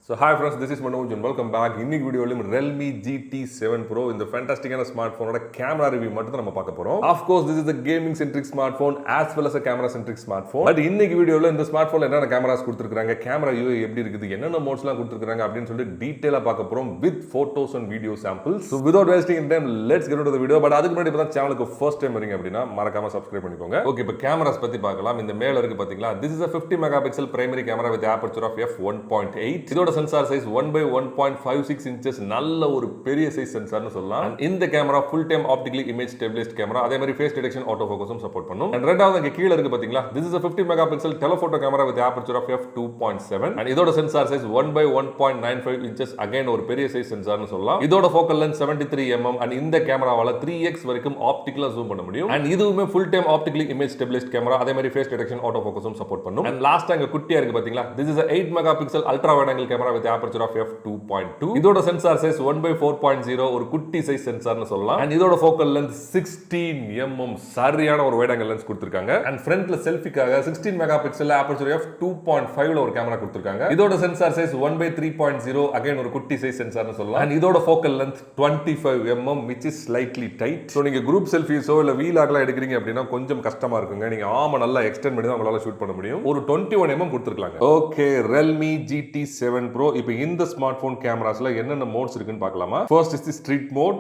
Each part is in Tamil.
So hi friends, this is Manoj and welcome back. இன்னைக்கு வீடியோல Realme GT 7 Pro இந்த ஃபேண்டாஸ்டிக்கான ஸ்மார்ட்போனோட கேமரா ரிவ்யூ மட்டும் தான் நம்ம பார்க்க போறோம். Of course, this is a gaming centric smartphone as well as a camera centric smartphone. But இன்னைக்கு வீடியோல இந்த ஸ்மார்ட்போன்ல என்னென்ன கேமராஸ் கொடுத்திருக்காங்க, கேமரா UI எப்படி இருக்குது, என்னென்ன மோட்ஸ்லாம் கொடுத்திருக்காங்க அப்படினு சொல்லி டீடைலா பார்க்க போறோம் with photos and video samples. So without wasting time, let's get into the video. But அதுக்கு முன்னாடி இப்ப தான் சேனலுக்கு first time வரீங்க அப்படினா மறக்காம subscribe பண்ணிக்கோங்க. ஓகே, இப்போ கேமராஸ் பத்தி பார்க்கலாம். இந்த மேல இருக்கு பாத்தீங்களா, this is a 50 megapixel primary camera with aperture of f1.8. இதோட சென்சார் சைஸ் 1/1.56 inches, நல்ல ஒரு பெரிய சைஸ் சென்சார்னு சொல்லலாம். இந்த camera full time optically image stabilized camera, அதே மாதிரி face detection auto focusum support பண்ணும். And ரெண்டாவது இங்க கீழ இருக்கு பாத்தீங்களா, this is a 50 megapixel telephoto camera with aperture of f2.7 and இதோட சென்சார் சைஸ் 1/1.95 inches, again ஒரு பெரிய சைஸ் சென்சார்னு சொல்லலாம். இதோட focal length 73 mm and இந்த கேமராவால 3x வரைக்கும் ஆப்டிகலா ஜூம் பண்ண முடியும். And இதுவுமே full time optically image stabilized camera, அதே மாதிரி face detection auto focusum support பண்ணும். And லாஸ்ட் அங்க குட்டியா இருக்கு பாத்தீங்களா, this is a 8 megapixel ultra wide angle camera with aperture of f2.2. இதோட சென்சார் சைஸ் 1/4.0, ஒரு குட்டி சைஸ் சென்சார்னு சொல்லலாம். And இதோட focal length 16 mm, சரியான ஒரு wide angle lens கொடுத்திருக்காங்க. And frontல செல்ஃபிக்காக 16 megapixel aperture f2.5 ல ஒரு கேமரா கொடுத்திருக்காங்க. இதோட சென்சார் சைஸ் 1/3.0, again ஒரு குட்டி சைஸ் சென்சார்னு சொல்லலாம். And இதோட focal length 25 mm, which is slightly tight. So நீங்க குரூப் செல்ஃபிஸோ இல்ல வீலாக்லாம் எடுக்கிறீங்க அப்படினா கொஞ்சம் கஷ்டமா இருக்குங்க. நீங்க ஆர்மை நல்லா எக்ஸ்டெண்ட் பண்ணி தான் உங்களால ஷூட் பண்ண முடியும். ஒரு 21 mm கொடுத்திருக்காங்க. Okay, Realme GT 7 Pro. இப்போ இந்த ஸ்மார்ட்போன் கேமராஸ்ல என்னென்ன மோட்ஸ் இருக்குன்னு பார்க்கலாமா? First is the street mode,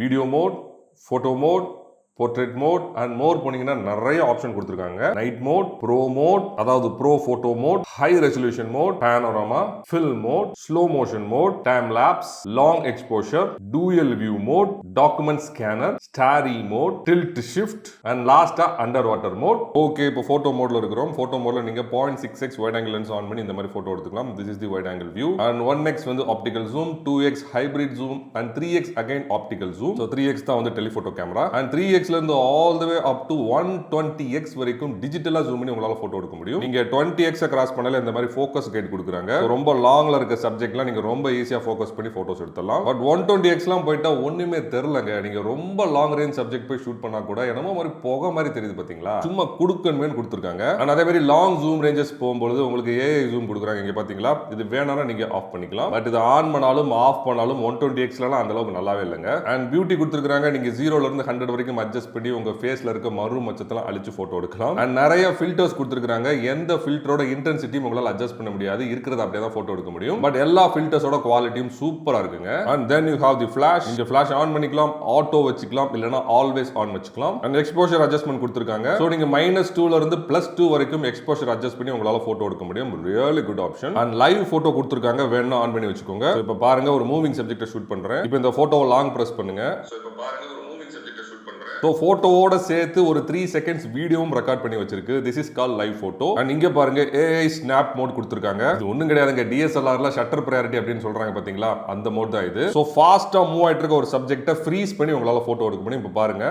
video mode, photo mode, portrait mode and more போனீங்கன்னா நிறைய ஆப்ஷன் கொடுத்திருக்காங்க. நைட் மோட், ப்ரோ மோட், அதாவது pro photo mode, high resolution mode, panorama, film mode, slow motion mode, time lapse, long exposure, dual view mode, document scanner, starry mode, tilt shift and லாஸ்டா அண்டர் வாட்டர் மோட். ஓகே, இப்போ போட்டோ மோட்ல இருக்கிறோம். போட்டோ மோட்ல நீங்க 0.6x white angle lens on பண்ணி இந்த மாதிரி போட்டோ எடுத்துக்கலாம். This is the wide angle view. And 1x வந்து optical zoom, 2x hybrid zoom and 3x again optical zoom. So 3x தான் வந்து டெலிஃபோட்டோ கேமரா அண்ட் 3x இருந்து all the way up to 120x வரைக்கும் டிஜிட்டலா ஜூம் பண்ணி உங்களால போட்டோ எடுக்க முடியும். நீங்க 20x கிராஸ் பண்ணல இந்த மாதிரி ஃபோக்கஸ் கைட் கொடுக்குறாங்க. ரொம்ப லாங்ல இருக்க சப்ஜெக்ட்லாம் நீங்க ரொம்ப ஈஸியா ஃபோக்கஸ் பண்ணி போட்டோஸ் எடுத்துடலாம். பட் 120xலாம் போய்ட்டா ஒண்ணுமே தெரியலங்க. நீங்க ரொம்ப லாங் ரேஞ்ச் சப்ஜெக்ட் போய் ஷூட் பண்ணா கூட என்னமோ மாதிரி புகை மாதிரி தெரியுது பாத்தீங்களா, சும்மா குடுக்கணுமே கொடுத்துருக்காங்க. அண்ட் அதே மாதிரி லாங் ஜூம் ரேஞ்சஸ் போகும்போது உங்களுக்கு AI ஜூம் கொடுக்குறாங்க. இங்க பாத்தீங்களா, இது வேணாலும் நீங்க ஆஃப் பண்ணிக்கலாம். பட் இது ஆன் பண்ணாலும் ஆஃப் பண்ணாலும் 120xலாம் அந்த அளவுக்கு நல்லாவே இல்லைங்க. அண்ட் பியூட்டி கொடுத்துருக்காங்க. நீங்க 0ல இருந்து 100 வரைக்கும் அட்ஜஸ்ட் பண்ணி உங்க ஃபேஸ்ல இருக்க மறு மச்சத்தெல்லாம் அழிச்சு போட்டோ எடுக்கலாம். அண்ட் நிறைய ஃபில்டர்ஸ் கொடுத்திருக்காங்க. எந்த ஃபில்டரோட இன்டென்சிட்டி உங்களால அட்ஜஸ்ட் பண்ண முடியாது, இருக்கிறத அப்படியே தான் போட்டோ எடுக்க முடியும். பட் எல்லா ஃபில்டர்ஸோட குவாலிட்டியும் சூப்பரா இருக்குங்க. And then you have the flash. இந்த ஃபிளாஷ் ஆன் பண்ணிக்கலாம், ஆட்டோ வச்சுக்கலாம், இல்லனா ஆல்வேஸ் ஆன் வச்சுக்கலாம். அண்ட் எக்ஸ்போஷர் அட்ஜஸ்ட்மென்ட் கொடுத்திருக்காங்க. சோ நீங்க -2ல இருந்து +2 வரைக்கும் எக்ஸ்போஷர் அட்ஜஸ்ட் பண்ணி உங்களால போட்டோ எடுக்க முடியும். Really good option. And live photo கொடுத்திருக்காங்க, வேணா ஆன் பண்ணி வச்சுக்கோங்க. இப்போ பாருங்க, ஒரு மூவிங் சப்ஜெக்ட்டை ஷூட் பண்றேன். இப்போ இந்த போட்டோவை லாங் பிரஸ் பண்ணுங்க. சோ இப்போ பாருங்க, ஸோ போட்டோவோட சேர்த்து ஒரு 3 seconds வீடியோவும் ரெக்கார்ட் பண்ணி வச்சிருக்கு. This is call live photo. And இங்க பாருங்க, AI ஸ்னாப் மோட் கொடுத்திருக்காங்க. இது ஒண்ணும் கிடையாதுங்க, DSLRல ஷட்டர் பிரையாரிட்டி அப்படின்னு சொல்றாங்க பாத்தீங்களா, அந்த மோட் தான் இது. ஸோ ஃபாஸ்டா மூவ் ஆயிட்டு இருக்க ஒரு சப்ஜெக்ட்டை ஃப்ரீஸ் பண்ணி உங்களால போட்டோ எடுக்க முடியும். இப்போ பாருங்க,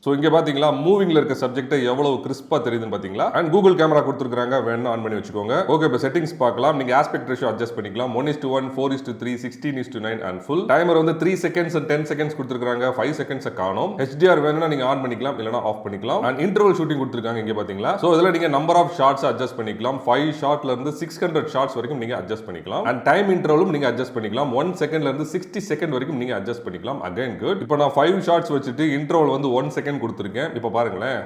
ஸோ இங்கே பார்த்தீங்களா மூவிங்ல இருக்க சப்ஜெக்ட் எவ்வளவு கிறிஸ்பாக தெரியுதுன்னு பார்த்தீங்களா. அண்ட் கூகுள் கேமரா கொடுத்துருக்காங்க, வேணா ஆன் பண்ணி வச்சுக்கோங்க. ஓகே, இப்போ செட்டிங்ஸ் பார்க்கலாம். நீங்கள் ஆஸ்பெக்ட் ரேஷியோ அட்ஜஸ்ட் பண்ணிக்கலாம். 1:1, 4:3, 16:9 அண்ட் ஃபுல். டைமர் வந்து 3 seconds and 10 seconds கொடுத்துருக்காங்க. 5 seconds காணும். HDR வேணும்னா நீங்கள் ஆன் பண்ணிக்கலாம், இல்லைனா ஆஃப் பண்ணிக்கலாம். அண்ட் இன்டர்வல் ஷூட்டிங் கொடுத்துருக்காங்க இங்கே பார்த்தீங்களா. ஸோ இதில் நீங்கள் நம்பர் ஆஃப் ஷார்ட்ஸ் அட்ஜஸ்ட் பண்ணிக்கலாம். 5 ஷார்ட்ல இருந்து 600 ஷார்ட்ஸ் வரைக்கும் நீங்கள் அட்ஜஸ்ட் பண்ணிக்கலாம். அண்ட் டைம் இன்டர்வலும் நீங்கள் அட்ஜஸ்ட் பண்ணிக்கலாம். 1 செகண்ட்ல இருந்து 60 செகண்ட் வரைக்கும் நீங்கள் அட்ஜஸ்ட் பண்ணிக்கலாம். Again good. இப்போ நான் 5 ஷார்ட்ஸ் வச்சுட்டு இன்டர்வல் வந்து 1 செகண்ட் கொடுத்துருக்கேன். இப்போ பாருங்களேன்,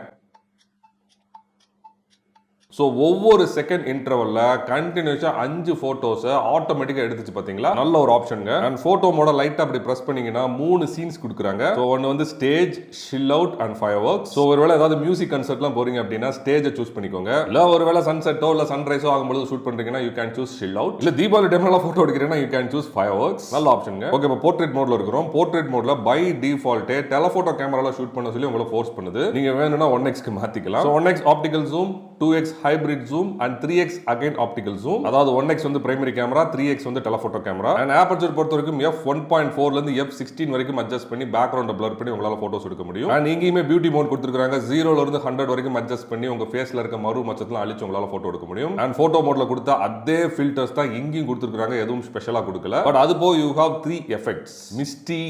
ஸோ ஒவ்வொரு செகண்ட் இன்டர்வல்ல கண்டினியூஸா 5 போட்டோஸ் ஆட்டோமேட்டிக்கா எடுத்துச்சு பாத்தீங்களா, நல்ல ஒரு ஆப்ஷனுங்க. அண்ட் போட்டோ மோட லைட்டா அப்படி பிரஸ் பண்ணீங்கன்னா 3 சீன்ஸ் கொடுக்குறாங்க. ஸோ ஒன்று வந்து stage, chill out and fireworks. So ஒருவேளை ஏதாவது மியூசிக் கன்சர்ட்லாம் போறீங்க அப்படின்னா ஸ்டேஜை சூஸ் பண்ணிக்கோங்க. இல்லை ஒருவேளை சன்செட்டோ இல்லை சன்ரைஸோ ஆகும்போது ஷூட் பண்றீங்கன்னா you can choose chill out. இல்லை தீபாவளி டைம்ல போட்டோ எடுக்கிறீங்கன்னா you can choose fireworks. நல்ல ஆப்ஷனுங்க. ஓகே, இப்போ போர்ட்ரேட் மோட்ல இருக்கிறோம். போர்ட்ரேட் மோட்ல பை டிஃபால்ட்டே டெலஃபோட்டோ கேமரால ஷூட் பண்ண சொல்லி உங்களை ஃபோர்ஸ் பண்ணுது. நீங்க வேணும்னா 1xக்கு மாத்திக்கலாம். So 1x optical zoom, 2x hybrid zoom and 3x again optical zoom. அதாவது 1x வந்து பிரைமரி கேமரா, 3x வந்து டெலஃபோட்டோ கேமரா. அண்ட் ஆபர்ச்சர் பொறுத்த வரைக்கும் f1.4 ல இருந்து f16 வரைக்கும் அட்ஜஸ்ட் பண்ணி பேக்ரவுண்ட blur பண்ணி உங்களால போட்டோஸ் எடுக்க முடியும். அண்ட் இங்கேயுமே பியூட்டி மோட் கொடுத்திருக்காங்க. 0ல இருந்து 100 வரைக்கும் அட்ஜஸ்ட் பண்ணி உங்க ஃபேஸ்ல இருக்க மறு மச்சத்தெல்லாம் அழிச்சு உங்களால போட்டோ எடுக்க முடியும். அண்ட் போட்டோ மோட்ல கொடுத்த அதே ஃபில்டர்ஸ் தான் இங்கேயும் கொடுத்திருக்காங்க, எதுவும் ஸ்பெஷலா கொடுக்கல. பட் அது போக you have 3 effects, misty,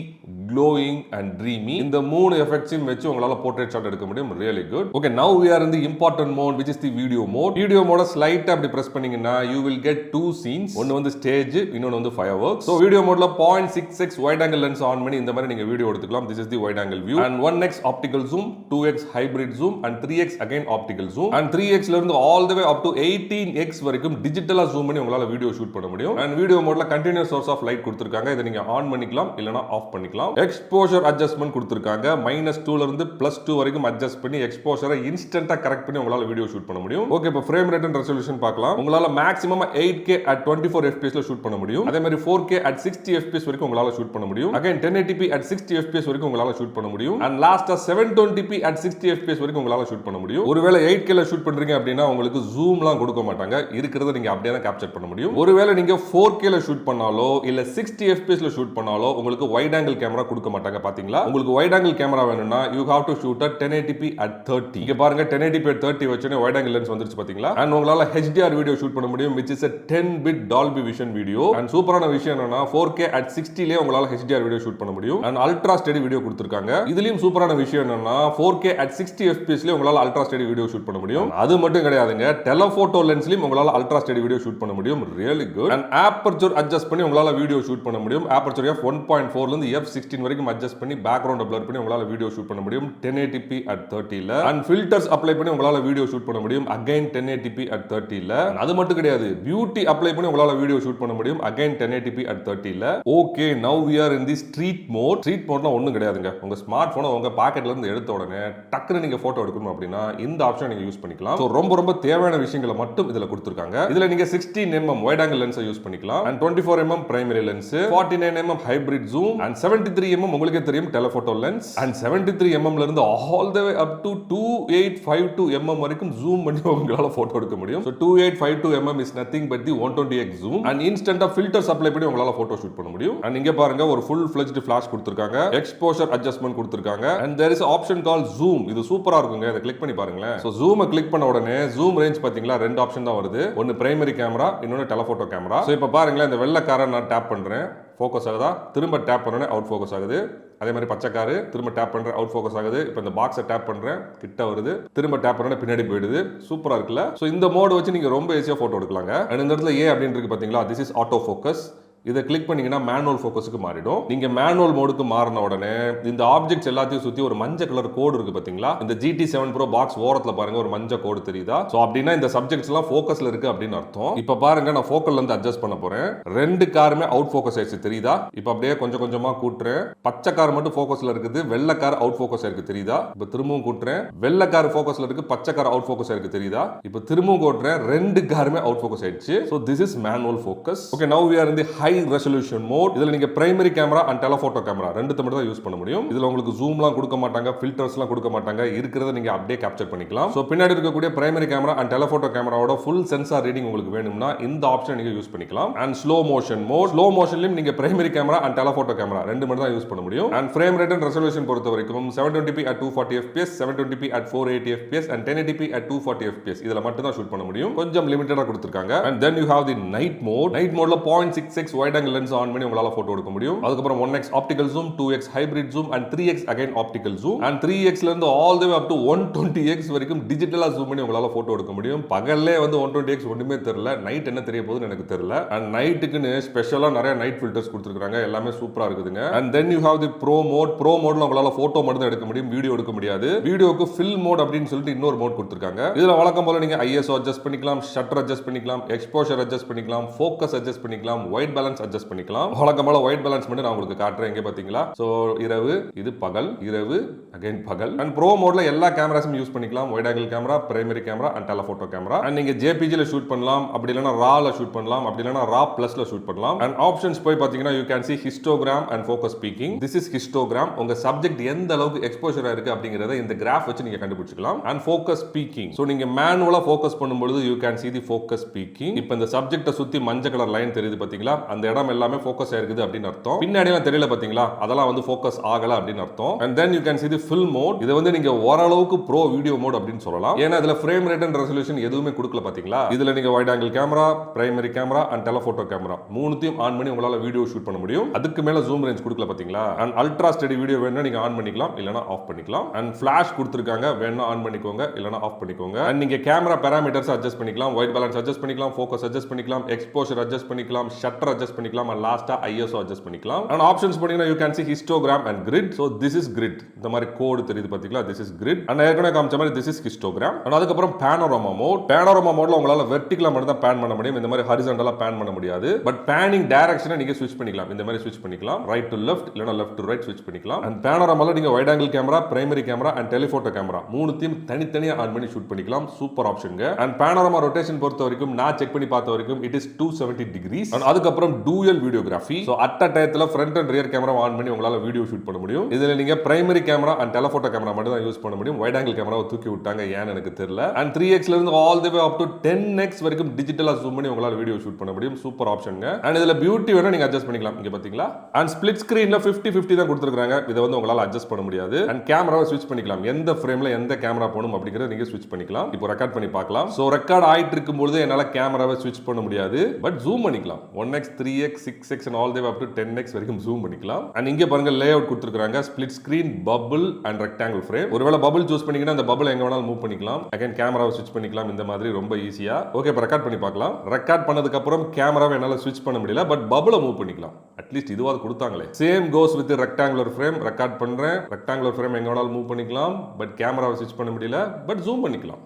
glowing and dreamy. இந்த 3 எஃபெக்ட்ஸையும் வச்சு உங்களால போர்ட்ரேட் ஷாட் எடுக்க முடியும். Really good. Okay, now we are in the important mode which is the video mode. Video mode ஸ்லைட்டா அப்படி பிரஸ் பண்ணீங்கன்னா you will get two scenes. ஒன்னு வந்து ஸ்டேஜ், இன்னொன்னு வந்து fireworks. So வீடியோ மோட்ல 0.6x wide angle lens on பண்ணி இந்த மாதிரி நீங்க வீடியோ எடுத்துக்கலாம். This is the wide angle view. And 1x optical zoom, 2x hybrid zoom and 3x again optical zoom. And 3x ல இருந்து all the way up to 18x வரைக்கும் டிஜிட்டலா ஜூம் பண்ணி உங்களால வீடியோ ஷூட் பண்ண முடியும். And வீடியோ மோட்ல continuous source of light கொடுத்திருக்காங்க. இத நீங்க ஆன் பண்ணிக்கலாம் இல்லனா ஆஃப் பண்ணிக்கலாம். எக்ஸ்போஷர் அட்ஜஸ்ட்மென்ட் கொடுத்திருக்காங்க. -2 ல இருந்து +2 வரைக்கும் அட்ஜஸ்ட் பண்ணி எக்ஸ்போஷரை இன்ஸ்டன்ட்டா கரெக்ட் பண்ணி உங்களால வீடியோ ஷூட் பண்ண முடியும். ஓகே, இப்போ ஃப்ரேம் ரேட் அண்ட் ரெசல்யூஷன் பார்க்கலாம். உங்களால மேக்ஸிமம் 8K at 24 fps ல ஷூட் பண்ண முடியும். அதே மாதிரி 4K at 60 fps வரைக்கும் உங்களால ஷூட் பண்ண முடியும். அகைன் 1080p at 60 fps வரைக்கும் உங்களால ஷூட் பண்ண முடியும். அண்ட் லாஸ்டா 720p at 60 fps வரைக்கும் உங்களால ஷூட் பண்ண முடியும். ஒருவேளை 8K ல ஷூட் பண்றீங்க அப்படினா உங்களுக்கு ஜூம்லாம் கொடுக்க மாட்டாங்க. இருக்கிறத நீங்க அப்படியே தான் கேப்சர் பண்ண முடியும். ஒருவேளை நீங்க 4K ல ஷூட் பண்ணாலோ இல்ல 60 fps ல ஷூட் பண்ணாலோ உங்களுக்கு வைட் ஆங்கிள் கேமரா கொடுக்க மாட்டாங்க. பாத்தீங்களா? உங்களுக்கு வைட் ஆங்கிள் கேமரா வேணும்னா you have to shoot at 1080p at 30. இங்க பாருங்க 1080p at 30 வச்சனே வைட் ஆங்கிள் லென்ஸ் வந்துருச்சு பாத்தீங்களா? அண்ட் உங்களால HDR வீடியோ ஷூட் பண்ண முடியும் which is a 10-bit Dolby Vision video. And சூப்பரான விஷயம் என்னன்னா 4K at 60 ல உங்களால HDR வீடியோ ஷூட் பண்ண முடியும். அண்ட் அல்ட்ரா ஸ்டெடி வீடியோ கொடுத்திருக்காங்க. இதுலயும் சூப்பரான விஷயம் என்னன்னா 4K at 60 fps ல உங்களால அல்ட்ரா ஸ்டெடி வீடியோ ஷூட் பண்ண முடியும். அது மட்டும் கிடையாதுங்க, டெலஃபோட்டோ லென்ஸ்லயும் உங்களால அல்ட்ரா ஸ்டெடி வீடியோ ஷூட் பண்ண முடியும். Really good. And aperture adjust பண்ணி உங்களால வீடியோ ஷூட் பண்ண முடியும். ஆப்பர்ச்சர் f1.4 ல இருந்து f16 வரைக்கும் அட்ஜஸ்ட் பண்ணி பேக்ரவுண்ட் blur பண்ணி உங்களால வீடியோ ஷூட் பண்ண முடியும் 1080p at 30 ல. அண்ட் ஃபில்டர்ஸ் அப்ளை பண்ணி உங்களால வீடியோ ஷூட் பண்ண முடியும் அகைன் 1080p at 30 ல. அது மட்டும் கிடையாது, பியூட்டி அப்ளை பண்ணி உங்களால வீடியோ ஷூட் பண்ண முடியும் அகைன் 1080p at 30 ல. Okay, now we are in the street mode. Street மோட்னா ஒண்ணும் கிடையாதுங்க. உங்க ஸ்மார்ட் போனை உங்க பாக்கெட்ல இருந்து எடுத்த உடனே டக்குன்னு நீங்க போட்டோ எடுக்கணும் அப்படினா இந்த ஆப்ஷன் நீங்க யூஸ் பண்ணிக்கலாம். சோ ரொம்ப தேவையான விஷயங்களை மட்டும் இதுல கொடுத்திருக்காங்க. இதுல நீங்க 16mm வைட் ஆங்கிள் லென்ஸை யூஸ் பண்ணிக்கலாம். and 24mm primary lens, 49mm hybrid zoom and 73mm உங்களுக்கே தெரியும் டெலஃபோட்டோ லென்ஸ். and 73mm ல இருந்து all the way up to 2852mm வரைக்கும் ஜூம் பண்ணி உங்களால போட்டோ எடுக்க முடியும். so 2852mm is nothing but the 120x zoom and instant filters apply பண்ணி உங்களால போட்டோ ஷூட் பண்ண முடியும். and இங்க பாருங்க ஒரு full fledged flash கொடுத்திருக்காங்க, exposure adjustment கொடுத்திருக்காங்க, and there is an option called zoom. இது சூப்பரா இருக்குங்க. இத கிளிக் பண்ணி பாருங்களேன். so zoom கிளிக் பண்ண உடனே zoom range பாத்தீங்களா, ரெண்டு ஆப்ஷன் தான் வருது. ஒன்னு பிரைமரி கேமரா, இன்னொன்னு டெலஃபோட்டோ கேமரா. so இப்ப பாருங்களேன், இந்த வெள்ளை காரை நான் டேப் பண்றேன், ஃபோக்கஸ் ஆகுதா? திரும்ப டேப் பண்ணனே அவுட் ஃபோக்கஸ் ஆகுது. அதே மாதிரி பச்சை காரு திரும்ப டேப் பண்றேன், அவுட் ஃபோக்கஸ் ஆகுது. இப்போ இந்த பாக்ஸை டேப் பண்றேன், கிட்ட வருது. திரும்ப டேப் பண்ணனே பின்னாடி போயிடுது. சூப்பரா இருக்குல்ல? சோ இந்த மோட் வச்சு நீங்க ரொம்ப ஈஸியா போட்டோ எடுக்கலாங்க. அண்ட் இந்த இடத்துல ஏ அப்படின்னு இருக்கு பாத்தீங்களா, திஸ் இஸ் ஆட்டோ ஃபோக்கஸ். இதை கிளிக் பண்ணீங்கன்னா மேனுவல் ஃபோக்கஸுக்கு மாறிடும். நீங்க மேனுவல் மோடுக்கு மாறின உடனே இந்த ஆப்ஜெக்ட்ஸ் எல்லாத்தையும் சுத்தி ஒரு மஞ்சள் கலர் கோடு இருக்கு பாத்தீங்களா? இந்த GT7 Pro பாக்ஸ் ஓரத்துல பாருங்க ஒரு மஞ்சள் கோடு தெரியுதா? சோ அப்படின்னா இந்த சப்ஜெக்ட்ஸ் எல்லாம் ஃபோக்கஸ்ல இருக்கு அப்படின்னு அர்த்தம். இப்ப பாருங்க, நான் ஃபோக்கல்ல இருந்து அட்ஜஸ்ட் பண்ண போறேன். ரெண்டு காருமே அவுட் ஃபோக்கஸ் ஆயிடுச்சு தெரியுதா? இப்ப அப்படியே கொஞ்சம் கொஞ்சமா கூட்டுறேன். பச்சை கார் மட்டும் ஃபோக்கஸ்ல இருக்குது, வெள்ளை கார் அவுட் ஃபோக்கஸ் ஆயிருக்கு தெரியுதா? இப்ப திரும்பவும் கூட்டுறேன், வெள்ளை கார் ஃபோக்கஸ்ல இருக்கு, பச்சை கார் அவுட் ஃபோக்கஸ் ஆயிருக்கு தெரியுதா? இப்ப திரும்பவும் கூட்டுறேன், ரெண்டு காருமே அவுட் ஃபோக்கஸ் ஆயிடுச்சு. So this is manual focus. Okay, now we are in the high resolution mode. இதுல நீங்க primary camera and telephoto camera ரெண்டுத்தை மட்டும் தான் யூஸ் பண்ண முடியும். இதுல உங்களுக்கு ஜூம்லாம் கொடுக்க மாட்டாங்க, ஃபில்டர்ஸ்லாம் கொடுக்க மாட்டாங்க. இருக்கிறத நீங்க அப்படியே கேப்சர் பண்ணிக்கலாம். சோ பின்னாடி இருக்கக்கூடிய பிரைமரி கேமரா அண்ட் டெலஃபோட்டோ கேமராவோட ஃபுல் சென்சார் ரீடிங் உங்களுக்கு வேணும்னா இந்த ஆப்ஷன் நீங்க யூஸ் பண்ணிக்கலாம். And slow motion mode, slow மோஷன்லயும் நீங்க primary camera and telephoto camera ரெண்டு மட்டும் தான் யூஸ் பண்ண முடியும். And frame rate and resolution பொறுத்த வரைக்கும் 720p at 240 fps, 720p at 480 fps and 1080p at 240 fps இதுல மட்டும் தான் ஷூட் பண்ண முடியும். கொஞ்சம் லிமிட்டடா கொடுத்திருக்காங்க. and then you have the night mode. night modeல 0.6x wide angle lens on பண்ணி உங்களால போட்டோ எடுக்க முடியும். அதுக்கப்புறம் 1x optical zoom, 2x hybrid zoom and 3x again optical zoom and 3x ல இருந்து all the way up to 120x வரைக்கும் டிஜிட்டலா ஜூம் பண்ணி உங்களால போட்டோ எடுக்க முடியும். பகல்லே வந்து 120x ஒண்ணுமே தெரியல, நைட் என்ன தெரிய போகுதுன்னு எனக்கு தெரியல. and நைட்டுக்குன்னு ஸ்பெஷலா நிறைய நைட் ஃபில்டர்ஸ் கொடுத்திருக்காங்க, எல்லாமே சூப்பரா இருக்குதுங்க. and then you have the pro mode. pro modeல உங்களால போட்டோ மட்டும் எடுக்க முடியும், வீடியோ எடுக்க முடியாது. வீடியோக்கு fill mode அப்படின்னு சொல்லிட்டு இன்னொரு மோட் கொடுத்திருக்காங்க. இதுல வழக்கம் போல நீங்க ISO அட்ஜஸ்ட் பண்ணிக்கலாம், ஷட்டர் அட்ஜஸ்ட் பண்ணிக்கலாம், எக்ஸ்போஷர் அட்ஜஸ்ட் பண்ணிக்கலாம், ஃபோக்கஸ் அட்ஜஸ்ட் பண்ணிக்கலாம், ஒயிட் பேலன்ஸ் அட்ஜஸ்ட் பண்ணிக்கலாம். வழக்கம் போல ஒயிட் பேலன்ஸ் மட்டும் நான் உங்களுக்கு காட்டுறேன். இங்க பாத்தீங்களா? சோ இரவு, இது பகல், இரவு அகைன் பகல். அண்ட் ப்ரோ மோட்ல எல்லா கேமராஸும் யூஸ் பண்ணிக்கலாம். Wide angle camera, primary camera and telephoto camera. And நீங்க JPG ல ஷூட் பண்ணலாம், அப்படி இல்லனா RAW ல ஷூட் பண்ணலாம், அப்படி இல்லனா RAW Plus ல ஷூட் பண்ணலாம். அண்ட் ஆப்ஷன்ஸ் போய் பாத்தீங்கன்னா you can see histogram and focus peaking. this is histogram. உங்க சப்ஜெக்ட் எந்த அளவுக்கு எக்ஸ்போஷரா இருக்கு அப்படிங்கறதை இந்த கிராஃப் வச்சு நீங்க கண்டுபிடிச்சுக்கலாம். And focus peaking. சோ நீங்க மேனுவலா ஃபோக்கஸ் பண்ணும்போது you can see the focus peaking. இப்போ இந்த சப்ஜெக்ட்ட சுத்தி மஞ்சள் கலர் லைன் தெரியுது பாத்தீங்களா? அந்த அந்த இடம் எல்லாமே ஃபோக்கஸ் ஆயிருக்குது அப்படின்னு அர்த்தம். பின்னாடிலாம் தெரியல பாத்தீங்களா, அதெல்லாம் வந்து ஃபோக்கஸ் ஆகல அப்படின்னு அர்த்தம். And then you can see the film mode. இது வந்து நீங்க ஓரளவுக்கு ப்ரோ வீடியோ மோட் அப்படின்னு சொல்லலாம். ஏன்னா இதுல ஃப்ரேம் ரேட் அண்ட் ரெசல்யூஷன் எதுவுமே கொடுக்கல பாத்தீங்களா. இதுல நீங்க wide angle camera, primary camera and telephoto camera மூணுத்தையும் ஆன் பண்ணி உங்களால வீடியோ ஷூட் பண்ண முடியும். அதுக்கு மேல ஜூம் ரேஞ்ச் கொடுக்கல பாத்தீங்களா. அண்ட் அல்ட்ரா ஸ்டெடி வீடியோ வேணும்னா நீங்க ஆன் பண்ணிக்கலாம், இல்லனா ஆஃப் பண்ணிக்கலாம். அண்ட் ஃபிளாஷ் கொடுத்திருக்காங்க, வேணும்னா ஆன் பண்ணிக்கோங்க, இல்லனா ஆஃப் பண்ணிக்கோங்க. அண்ட் நீங்க கேமரா பாராமீட்டர்ஸ் அட்ஜஸ்ட் பண்ணிக்கலாம், ஒயிட் பேலன்ஸ் அட்ஜஸ்ட் பண்ணிக்கலாம், ஃபோக்கஸ் அட்ஜஸ்ட் பண்ணிக்கலாம், எக்ஸ்போஷர் அட்ஜஸ்ட் பண்ணிக்கலாம், ஷட்டர் அட்ஜஸ்ட் பண்ணிக்கலாம், அண்ட் லாஸ்டா ISO அட்ஜஸ்ட் பண்ணிக்கலாம். அண்ட் ஆப்ஷன்ஸ் போனீங்கன்னா you can see histogram and grid. So this is grid. இந்த மாதிரி கோடு தெரியுது பாத்தீங்களா, this is grid. அண்ட் ஏற்கனவே காமிச்ச மாதிரி this is histogram. அண்ட் அதுக்கு அப்புறம் panorama mode. panorama modeல உங்களால வெர்டிகலா மட்டும் தான் பேன் பண்ண முடியும், இந்த மாதிரி ஹாரிசான்டலா பேன் பண்ண முடியாது. பட் பேனிங் டைரக்ஷனை நீங்க ஸ்விட்ச் பண்ணிக்கலாம், இந்த மாதிரி ஸ்விட்ச் பண்ணிக்கலாம், ரைட் டு லெஃப்ட் இல்லனா லெஃப்ட் டு ரைட் ஸ்விட்ச் பண்ணிக்கலாம். அண்ட் panoramaல நீங்க wide angle camera, primary camera and telephoto camera மூணுத்தையும் தனித்தனியா ஆன் பண்ணி ஷூட் பண்ணிக்கலாம். சூப்பர் ஆப்ஷன்ங்க. அண்ட் panorama ரொட்டேஷன் பொறுத்த வரைக்கும் நான் செக் பண்ணி பார்த்த வரைக்கும் it is 270 degrees. அண்ட் அதுக்கு அப்புறம் dual videography. So at a டயத்துல front and rear camera on பண்ணி உங்களால வீடியோ ஷூட் பண்ண முடியும். இதுல நீங்க primary camera and telephoto camera மட்டும் தான் யூஸ் பண்ண முடியும். வைட் ஆங்கிள் கேமராவை தூக்கி விட்டாங்க, ஏன்னு எனக்கு தெரியல. அண்ட் 3x ல இருந்து all the way up to 10x வரைக்கும் டிஜிட்டலா ஜூம் பண்ணி உங்களால வீடியோ ஷூட் பண்ண முடியும். சூப்பர் ஆப்ஷன்ங்க. அண்ட் இதுல பியூட்டி வேணா நீங்க அட்ஜஸ்ட் பண்ணிக்கலாம், இங்க பாத்தீங்களா. அண்ட் ஸ்பிளிட் ஸ்கிரீன்ல 50-50 தான் கொடுத்திருக்காங்க, இத வந்து உங்களால அட்ஜஸ்ட் பண்ண முடியாது. அண்ட் கேமராவை ஸ்விட்ச் பண்ணிக்கலாம், எந்த ஃப்ரேம்ல எந்த கேமரா போணும் அப்படிங்கறத நீங்க ஸ்விட்ச் பண்ணிக்கலாம். இப்போ ரெக்கார்ட் பண்ணி பார்க்கலாம். சோ ரெக்கார்ட் ஆயிட்டு இருக்கும்போது என்னால கேமராவை ஸ்விட்ச் பண்ண முடியாது, பட் ஜூம் பண்ணிக்கலாம். 1x 3x 6x and all the way up to 10x வரைக்கும் ஜூம் பண்ணிக்கலாம். அண்ட் இங்க பாருங்க லேஅவுட் கொடுத்திருக்காங்க, split screen, bubble and rectangle frame. ஒருவேளை பபிள் சூஸ் பண்ணீங்கன்னா அந்த பபிள் எங்க வேணாலும் மூவ் பண்ணிக்கலாம். அகைன் கேமராவை ஸ்விட்ச் பண்ணிக்கலாம், இந்த மாதிரி ரொம்ப ஈஸியா. ஓகே, இப்போ ரெக்கார்ட் பண்ணி பார்க்கலாம். ரெக்கார்ட் பண்ணதுக்கு அப்புறம் கேமராவை என்னால ஸ்விட்ச் பண்ண முடியல, பட் பபிளை மூவ் பண்ணிக்கலாம். அட்லீஸ்ட் இதுவாது கொடுத்தாங்களே. Same goes with rectangular frame. Record பண்றேன், ரெக்டாங்குலர் ஃப்ரேம் எங்க வேணாலும் மூவ் பண்ணிக்கலாம், பட் கேமராவை ஸ்விட்ச் பண்ண முடியல, பட் ஜூம் பண்ணிக்கலாம்.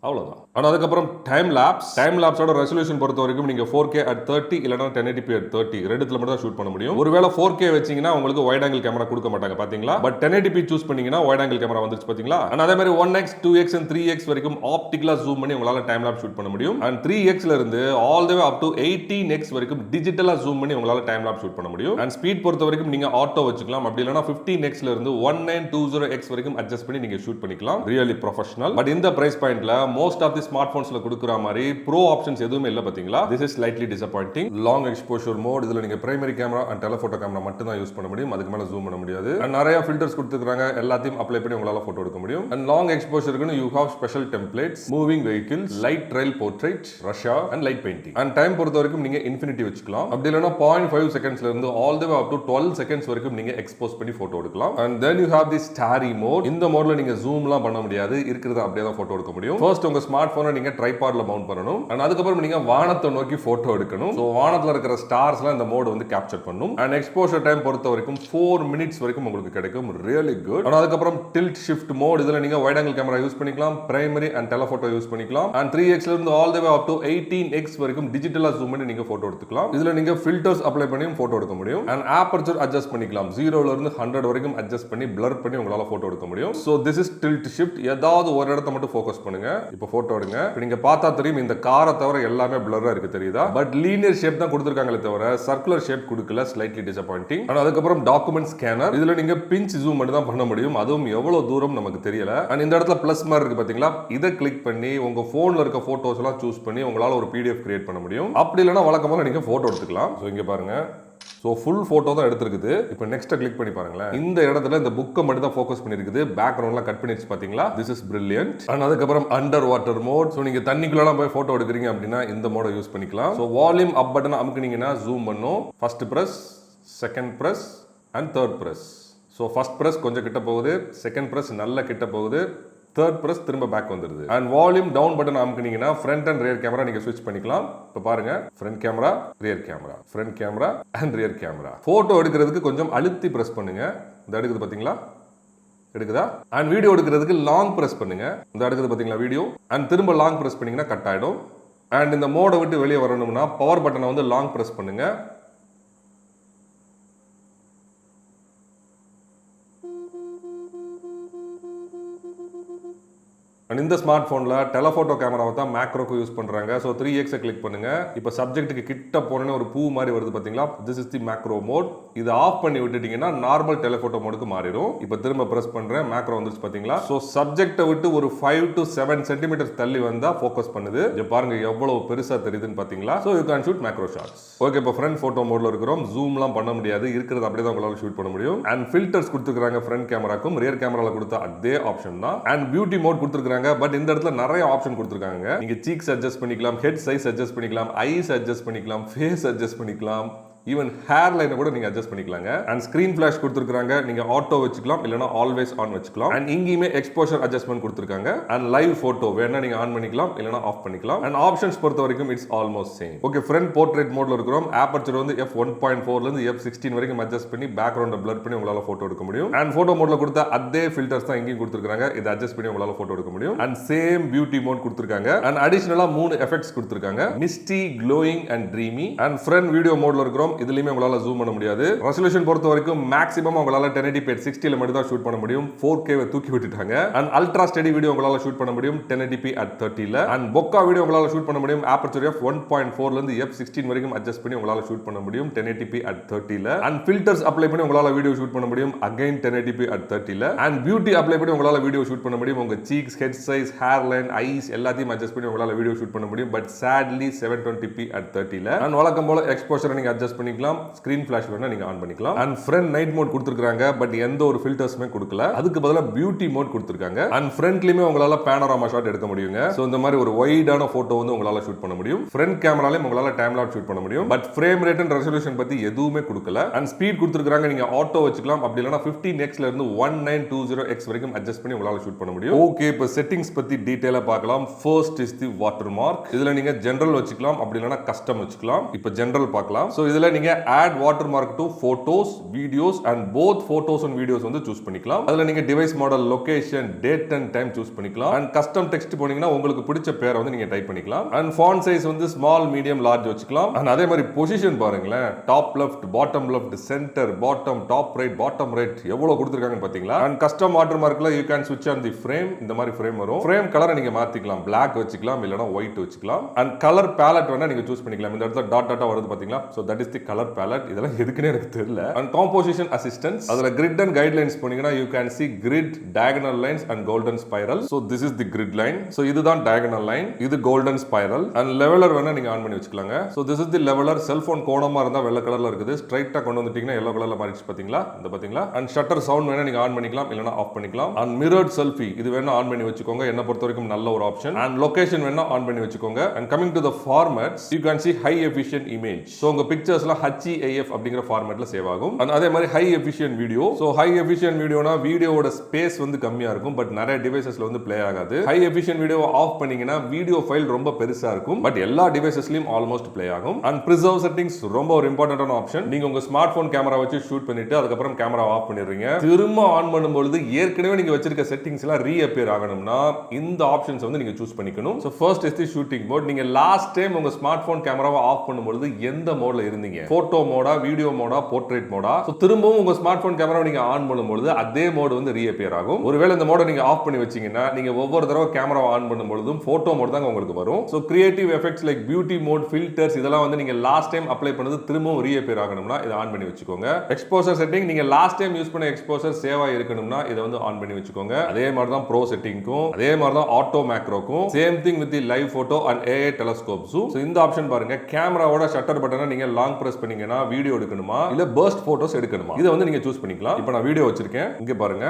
அவ்வளவுதான். ஆனா அதுக்கப்புறம் டைம் லாப்ஸோட ரெசல்யூஷன் பொறுத்த வரைக்கும் நீங்க 4K at 30 இல்லனா 1080p at 30 ரெண்டுத்துல மட்டும் தான் ஷூட் பண்ண முடியும். ஒருவேளை 4K வெச்சீங்கன்னா உங்களுக்கு வைட் ஆங்கிள் கேமரா கொடுக்க மாட்டாங்க பாத்தீங்களா. பட் 1080p சூஸ் பண்ணீங்கன்னா வைட் ஆங்கிள் கேமரா வந்துருச்சு பாத்தீங்களா. அண்ட் அதே மாதிரி 1x 2x and 3x வரைக்கும் ஆப்டிகலா ஜூம் பண்ணி உங்களால டைம் லாப்ஸ் ஷூட் பண்ண முடியும். அண்ட் 3x ல இருந்து all the way up to 18x வரைக்கும் டிஜிட்டலா ஜூம் பண்ணி உங்களால டைம் லாப்ஸ் ஷூட் பண்ண முடியும். அண்ட் ஸ்பீட் பொறுத்த வரைக்கும் நீங்க ஆட்டோ வச்சுக்கலாம், அப்படி இல்லனா 15x ல இருந்து 1920x வரைக்கும் அட்ஜஸ்ட் பண்ணி நீங்க ஷூட் பண்ணிக்கலாம். Really professional. பட் இந்த பிரைஸ் பாயிண்ட்ல மோஸ்ட் ஆஃப் தி ஸ்மார்ட் போன்ஸ்ல கொடுக்குற மாதிரி ப்ரோ ஆப்ஷன்ஸ் எதுவுமே இல்ல பாத்தீங்களா. This is slightly disappointing. Long exposure mode, இதுல நீங்க primary camera and telephoto camera மட்டும் தான் யூஸ் பண்ண முடியும், அதுக்கு மேல ஜூம் பண்ண முடியாது. அண்ட் நிறைய ஃபில்டர்ஸ் கொடுத்துருக்காங்க, எல்லாத்தையும் அப்ளை பண்ணி உங்களால போட்டோ எடுக்க முடியும். அண்ட் லாங் எக்ஸ்போஷருக்கு you have special templates, moving vehicles, light trail portrait, Russia and light painting. And time பொறுத்த வரைக்கும் நீங்க இன்ஃபினிட்டி வச்சுக்கலாம், அப்படி இல்லனா 0.5 செகண்ட்ஸ்ல இருந்து all the way up to 12 seconds வரைக்கும் நீங்க எக்ஸ்போஸ் பண்ணி போட்டோ எடுக்கலாம். And then you have the starry mode. இந்த மோட்ல நீங்க ஜூம்லாம் பண்ண முடியாது, இருக்கிறத அப்படியே தான் போட்டோ எடுக்க முடியும். ஃபர்ஸ்ட் உங்க ஸ்மார்ட் போனை நீங்க ட்ரைபாட்ல மவுண்ட் பண்ணனும். அண்ட் அதுக்கப்புறம் நீங்க வானத்தை நோக்கி போட்டோ எடுக்கணும். சோ வானத்துல இருக்கிற ஸ்டார்ஸ்லாம் இந்த மோட் வந்து கேப்சர் பண்ணும். அண்ட் எக்ஸ்போஷர் டைம் பொறுத்த வரைக்கும் 4 மினிட்ஸ் வரைக்கும் உங்களுக்கு கிடைக்கும். Really good. அண்ட் அதுக்கப்புறம் டில்ட் ஷிஃப்ட் மோட், இதுல நீங்க வைட் ஆங்கிள் கேமரா யூஸ் பண்ணிக்கலாம், பிரைமரி அண்ட் டெலிஃபோட்டோ யூஸ் பண்ணிக்கலாம். அண்ட் 3x ல இருந்து all the way up to 18x வரைக்கும் டிஜிட்டலா ஜூம் பண்ணி நீங்க போட்டோ எடுத்துக்கலாம். இதுல நீங்க ஃபில்டர்ஸ் அப்ளை பண்ணியும் போட்டோ எடுக்க முடியும். அண்ட் ஆபர்ச்சர் அட்ஜஸ்ட் பண்ணிக்கலாம், 0 ல இருந்து 100 வரைக்கும் அட்ஜஸ்ட் பண்ணி blur பண்ணி உங்களால போட்டோ எடுக்க முடியும். So this is tilt shift. ஏதாவது ஒரு இடத்தை மட்டும் ஃபோக்கஸ் பண்ணுங்க, இப்போ போட்டோ எடுங்க. நீங்க பார்த்தா தெரியும் இந்த காரை தவிர எல்லாமே பிளரா இருக்கு, தெரியுதா. பட் லீனியர் ஷேப் தான் கொடுத்திருக்காங்களே தவிர சர்க்குலர் ஷேப் கொடுக்கல, ஸ்லைட்லி டிசப்பாயிண்டிங். அண்ட் அதுக்கப்புறம் டாக்குமெண்ட் ஸ்கேனர், இதுல நீங்க பிஞ்ச் ஜூம் மட்டும் தான் பண்ண முடியும், அதுவும் எவ்வளவு தூரம் நமக்கு தெரியல. அண்ட் இந்த இடத்துல பிளஸ் மாதிரி இருக்கு பாத்தீங்களா, இதை கிளிக் பண்ணி உங்க போன்ல இருக்க போட்டோஸ் எல்லாம் சூஸ் பண்ணி உங்களால ஒரு PDF கிரியேட் பண்ண முடியும். அப்படி இல்லைன்னா வழக்கமாக நீங்க போட்டோ எடுத்துக்கலாம். ஸோ இங்க பாருங்க, ஸோ ஃபுல் ஃபோட்டோ தான் எடுத்துருக்குது. இப்போ நெக்ஸ்ட்டை கிளிக் பண்ணி பாருங்களேன், இந்த இடத்துல இந்த புக்கை மட்டும் தான் ஃபோக்கஸ் பண்ணியிருக்குது, பேக்ரவுண்ட்லாம் கட் பண்ணிடுச்சு பார்த்தீங்களா. This is brilliant. அண்ட் அதுக்கப்புறம் அண்டர் வாட்டர் மோட். ஸோ நீங்கள் தண்ணிக்குள்ளலாம் போய் ஃபோட்டோ எடுக்கிறீங்க அப்படின்னா இந்த மோடை யூஸ் பண்ணிக்கலாம். ஸோ வால்யூம் அப் பட்டன் அமுக்குனீங்கன்னா ஜூம் பண்ணும். First press, second press and third press. So first press கொஞ்சம் கிட்ட போகுது, செகண்ட் ப்ரெஸ் நல்ல கிட்ட போகுது, தேர்ட் பிரஸ் திரும்ப பேக் வந்துருது. அண்ட் வால்யூம் டவுன் பட்டன் அமுக்குனீங்கன்னா ஃப்ரண்ட் அண்ட் ரியர் கேமரா நீங்க ஸ்விட்ச் பண்ணிக்கலாம். இப்போ பாருங்க, front camera, rear camera, front camera and rear camera. Photo எடுக்கிறதுக்கு கொஞ்சம் அழுத்தி பிரஸ் பண்ணுங்க, இந்த எடுக்குது பாத்தீங்களா, எடுக்குதா. அண்ட் வீடியோ எடுக்கிறதுக்கு லாங் பிரஸ் பண்ணுங்க, இந்த எடுக்குது பாத்தீங்களா வீடியோ. அண்ட் திரும்ப லாங் பிரஸ் பண்ணீங்கன்னா கட் ஆயிடும். அண்ட் இந்த மோடை விட்டு வெளியே வரணும்னா பவர் பட்டனை வந்து லாங் பிரஸ் பண்ணுங்க. அண்ட் இந்த ஸ்மார்ட் ஃபோனில் டெலஃபோட்டோ கேமராவை தான் மேக்ரோக்கு யூஸ் பண்ணுறாங்க. ஸோ 3x கிளிக் பண்ணுங்க. இப்போ சப்ஜெக்ட்டுக்கு கிட்ட போனோன்னு ஒரு பூ மாதிரி வருது பார்த்தீங்களா, this is the macro mode. இது ஆஃப் பண்ணி விட்டுட்டீங்கன்னா நார்மல் டெலஃபோட்டோ மோடுக்கு மாறிடும். இப்போ திரும்ப ப்ரெஸ் பண்ணுறேன், மேக்ரோ வந்துருச்சு பார்த்தீங்களா. ஸோ சப்ஜெக்டை விட்டு ஒரு 5 to 7 சென்டிமீட்டர் தள்ளி வந்தால் ஃபோக்கஸ் பண்ணுது. இங்கே பாருங்க எவ்வளவு பெருசாக தெரியுதுன்னு பார்த்தீங்களா. So you can shoot macro shots. Okay, இப்போ ஃப்ரண்ட் ஃபோட்டோ மோடில் இருக்கிறோம். ஜூம்லாம் பண்ண முடியாது, இருக்கிறது அப்படியே தான் உங்களால் ஷூட் பண்ண முடியும். அண்ட் ஃபில்டர்ஸ் கொடுத்துருக்காங்க ஃப்ரண்ட் கேமராக்கும் ரியர் கேமராவில் கொடுத்த அதே ஆப்ஷன் தான். அண்ட் பியூட்டி மோட் கொடுத்துருக்காங்க. பட் இந்த இடத்துல நிறைய ஆப்ஷன் கொடுத்திருக்காங்க. நீங்க சீக்ஸ் அட்ஜஸ்ட் பண்ணிக்கலாம், ஹெட் சைஸ் அட்ஜஸ்ட் பண்ணிக்கலாம், ஐஸ் அட்ஜஸ்ட் பண்ணிக்கலாம், ஃபேஸ் அட்ஜஸ்ட் பண்ணிக்கலாம், ஈவன் ஹேர் லைனை கூட நீங்க அட்ஜஸ்ட் பண்ணிக்கலாங்க. அண்ட் ஸ்கிரீன் ஃபிளாஷ் கொடுத்திருக்காங்க. நீங்க ஆட்டோ வச்சுக்கலாம், இல்லனா ஆல்வேஸ் ஆன் வச்சுக்கலாம். அண்ட் இங்கேயுமே எக்ஸ்போஷர் அட்ஜஸ்ட்மென்ட் கொடுத்திருக்காங்க. அண்ட் லைவ் போட்டோ வேணா நீங்க ஆன் பண்ணிக்கலாம், இல்லனா ஆஃப் பண்ணிக்கலாம். அண்ட் ஆப்ஷன்ஸ் பொறுத்த வரைக்கும் it's almost same. Okay, front portrait மோட்ல இருக்கிறோம். ஆபர்ச்சர் வந்து f1.4 ல இருந்து f16 வரைக்கும் அட்ஜஸ்ட் பண்ணி பேக்ரவுண்ட பிளர் பண்ணி உங்களால போட்டோ எடுக்க முடியும். அண்ட் போட்டோ மோட்ல கொடுத்த அதே ஃபில்டர்ஸ் தான் இங்கேயும் கொடுத்திருக்காங்க. இதை அட்ஜஸ்ட் பண்ணி உங்களால போட்டோ எடுக்க முடியும். அண்ட் சேம் பியூட்டி மோட் கொடுத்திருக்காங்க. அண்ட் அடிஷனலா 3 எஃபெக்ட்ஸ் கொடுத்திருக்காங்க, misty, glowing and dreamy. And front video மோட்ல இருக்கிறோம். இதுலயுமே உங்களால ஜூம் பண்ண முடியாது. ரெசல்யூஷன் பொறுத்த வரைக்கும் மேக்ஸிமம் உங்களால 1080p 60 ல மட்டும் தான் ஷூட் பண்ண முடியும். 4K தூக்கி விட்டுட்டாங்க. அண்ட் அல்ட்ரா ஸ்டெடி வீடியோ உங்களால ஷூட் பண்ண முடியும் 1080p at 30 ல. அண்ட் பொக்கா வீடியோ உங்களால ஷூட் பண்ண முடியும் ஆபர்ச்சர் f1.4 ல இருந்து f16 வரைக்கும் அட்ஜஸ்ட் பண்ணி உங்களால ஷூட் பண்ண முடியும் 1080p at 30 ல. அண்ட் ஃபில்டர்ஸ் அப்ளை பண்ணி உங்களால வீடியோ ஷூட் பண்ண முடியும் அகைன் 1080p at 30 ல. அண்ட் பியூட்டி அப்ளை பண்ணி உங்களால வீடியோ ஷூட் பண்ண முடியும். உங்க cheeks, head size, hairline, eyes எல்லாத்தையும் அட்ஜஸ்ட் பண்ணி உங்களால வீடியோ ஷூட் பண்ண முடியும். பட் sadly 720p at 30 ல. அண்ட் வழக்கம் போல எக்ஸ்போஷரை நீங்க அட்ஜஸ்ட் பண்ணிக்கலாம். ஸ்கிரீன் ஃபிளாஷ் வேணா நீங்க ஆன் பண்ணிக்கலாம். அண்ட் ஃப்ரண்ட் நைட் மோட் கொடுத்திருக்காங்க. பட் எந்த ஒரு ஃபில்டர்ஸ்மே கொடுக்கல. அதுக்கு பதிலா பியூட்டி மோட் கொடுத்திருக்காங்க. அண்ட் ஃப்ரண்ட்லயுமே உங்களால பேனோராமா ஷாட் எடுக்க முடியுங்க. சோ இந்த மாதிரி ஒரு வைடான போட்டோ வந்து உங்களால ஷூட் பண்ண முடியும். ஃப்ரண்ட் கேமராலயும் உங்களால டைம் லாப்ஸ் ஷூட் பண்ண முடியும். But frame rate and resolution பத்தி எதுவுமே கொடுக்கல. அண்ட் ஸ்பீட் கொடுத்திருக்காங்க. நீங்க ஆட்டோ வச்சுக்கலாம், அப்படி இல்லனா 15x ல இருந்து 1920x வரைக்கும் அட்ஜஸ்ட் பண்ணி உங்களால ஷூட் பண்ண முடியும். ஓகே, இப்போ செட்டிங்ஸ் பத்தி டீடைலா பார்க்கலாம். First is the water mark. இதுல நீங்க ஜெனரல் வச்சுக்கலாம், அப்படி இல்லனா கஸ்டம் வச்சுக்கலாம். இப்போ ஜெனரல் பார்க்கலாம். சோ இதுல நீங்க add watermark to photos, videos and both photos and videos வந்து சூஸ் பண்ணிக்கலாம். அதுல நீங்க device model, location, date and time choose பண்ணிக்கலாம். அண்ட் கஸ்டம் டெக்ஸ்ட் போனீங்கன்னா உங்களுக்கு பிடிச்ச பேரை வந்து நீங்க டைப் பண்ணிக்கலாம். அண்ட் ஃபாண்ட் சைஸ் வந்து ஸ்மால், மீடியம், லார்ஜ் வச்சுக்கலாம். அண்ட் அதே மாதிரி பொசிஷன் பாருங்களேன், top left, bottom left, centre, bottom, top right, bottom right எவ்வளவு கொடுத்திருக்காங்கன்னு பாத்தீங்களா. அண்ட் கஸ்டம் வாட்டர் மார்க்ல யூ கேன் ஸ்விட்ச் ஆன் தி ஃப்ரேம். இந்த மாதிரி ஃப்ரேம் வரும். ஃப்ரேம் கலரை நீங்க மாத்திக்கலாம், Black வச்சுக்கலாம், இல்லனா ஒயிட் வச்சுக்கலாம். அண்ட் கலர் பேலட் வேணா நீங்க சூஸ் பண்ணிக்கலாம். இந்த இடத்துல டாட் டாட்டா வருது பாத்தீங்களா. So that is the colour ballot. இதெல்லாம் எதுக்குன்னு எனக்கு தெரியல. அண்ட் காம்போசிஷன் அசிஸ்டன்ஸ், அதுல கிரிட் அண்ட் கைட்லைன்ஸ் போனீங்கன்னா you can see grid, diagonal lines and golden spiral. So this is the grid line. So இதுதான் diagonal line, இது golden spiral. and leveler வேணா நீங்க ஆன் பண்ணி வச்சுக்கலாங்க. So this is the leveler. Cellphone கோணமா இருந்தா வெள்ளை கலர்ல இருக்குது, ஸ்ட்ரைட்டா கொண்டு வந்துட்டீங்கன்னா yellow கலர்ல மாறிடுச்சு பாத்தீங்களா. இந்த பாத்தீங்களா. and shutter sound வேணா நீங்க ஆன் பண்ணிக்கலாம், இல்லனா ஆஃப் பண்ணிக்கலாம். and mirrored selfie இது வேணா ஆன் பண்ணி வச்சுக்கோங்க, என்ன பொறுத்த வரைக்கும் நல்ல ஒரு ஆப்ஷன். and location வேணா ஆன் பண்ணி வச்சுக்கோங்க. and coming to the formats, you can see high efficient image. So உங்க பிக்சர்ஸ்லாம் HEIF அப்படிங்கற ஃபார்மட்ல சேவ் ஆகும். and அதே மாதிரி high efficient video. So high efficient videoனா வீடியோவோட ஸ்பேஸ் வந்து கம்மியா இருக்கும், பட் நிறைய டிவைசஸ்ல வந்து ப்ளே ஆகாது. ஹை எஃபிஷியன்ட் வீடியோ ஆஃப் பண்ணீங்கன்னா வீடியோ ஃபைல் ரொம்ப பெருசா இருக்கும், பட் எல்லா டிவைசஸ்லயும் ஆல்மோஸ்ட் ப்ளே ஆகும். அண்ட் பிரிசர்வ் செட்டிங்ஸ் ரொம்ப ஒரு இம்பார்ட்டன்டான ஆப்ஷன். நீங்க உங்க ஸ்மார்ட் போன் கேமரா வச்சு ஷூட் பண்ணிட்டு அதுக்கப்புறம் கேமரா ஆஃப் பண்ணிடுறீங்க, திரும்ப ஆன் பண்ணும்போது ஏற்கனவே நீங்க வச்சிருக்க செட்டிங்ஸ் எல்லாம் ரீஅப்பியர் ஆகணும்னா இந்த ஆப்ஷன்ஸ் வந்து நீங்க சூஸ் பண்ணிக்கணும். So first is the shooting mode. நீங்க லாஸ்ட் டைம் உங்க ஸ்மார்ட் போன் கேமராவை ஆஃப் பண்ணும்போது எந்த மோட்ல இருந்தீங்க, போட்டோ மோடா, வீடியோ மோடா, போர்ட்ரேட் மோடா. ஸோ திரும்பவும் உங்க ஸ்மார்ட் போன் கேமரா நீங்க ஆன் பண்ணும்போது அதே மோட் வந்து ரீஅப்பியர் ஆகும். ஒருவேளை இந்த மோட நீங்க ஆஃப் பண்ணி வச்சீங்கன்னா நீங்க ஒவ்வொரு தடவை கேமரா ஆன் பண்ணும்போதும் போட்டோ மோட் தான் உங்களுக்கு வரும். So creative effects like beauty mode, filters இதெல்லாம் வந்து நீங்க லாஸ்ட் டைம் அப்ளை பண்ணது திரும்பவும் ரீஅப்பியர் ஆகணும்னா இதை ஆன் பண்ணி வச்சுக்கோங்க. எக்ஸ்போசர் செட்டிங், நீங்க லாஸ்ட் டைம் யூஸ் பண்ண எக்ஸ்போசர் சேவ் ஆகி இருக்கணும்னா இதை வந்து ஆன் பண்ணி வச்சுக்கோங்க. அதே மாதிரி தான் ப்ரோ செட்டிங்க்கும், அதே மாதிரி தான் ஆட்டோ மேக்ரோக்கும், same thing with the live photo and AI telescope zoom. So இந்த ஆப்ஷன் பாருங்க, கேமராவோட ஷட்டர் பட்டனை நீங்க லாங் பிரஸ் பண்ணீங்கன்னா வீடியோ எடுக்கணுமா இல்ல பர்ஸ்ட் போட்டோஸ் எடுக்கணுமா இதை வந்து நீங்க சூஸ் பண்ணிக்கலாம். இப்போ நான் வீடியோ வச்சிருக்கேன், இங்க பாருங்க,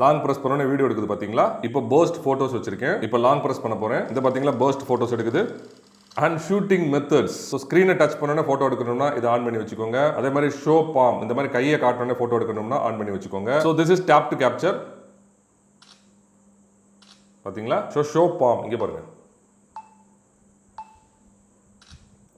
லாங் பிரஸ் பண்ணோனே வீடியோ எடுக்குது பாத்தீங்களா. இப்போ பர்ஸ்ட் போட்டோஸ் வச்சிருக்கேன், இப்போ லாங் பிரஸ் பண்ண போறேன், இந்த பாத்தீங்களா பர்ஸ்ட் போட்டோஸ் எடுக்குது. அண்ட் ஷூட்டிங் மெத்தட்ஸ், ஸோ ஸ்க்ரீனை டச் பண்ணோன்னே ஃபோட்டோ எடுக்கணும்னா இதை ஆன் பண்ணி வச்சுக்கோங்க. அதே மாதிரி ஷோ பாம், இந்த மாதிரி கையை காட்டணுன்னே ஃபோட்டோ எடுக்கணும்னா ஆன் பண்ணி வச்சுக்கோங்க. So this is tap to capture பாத்தீங்களா. ஸோ ஷோ பாம் இங்கே பாருங்க,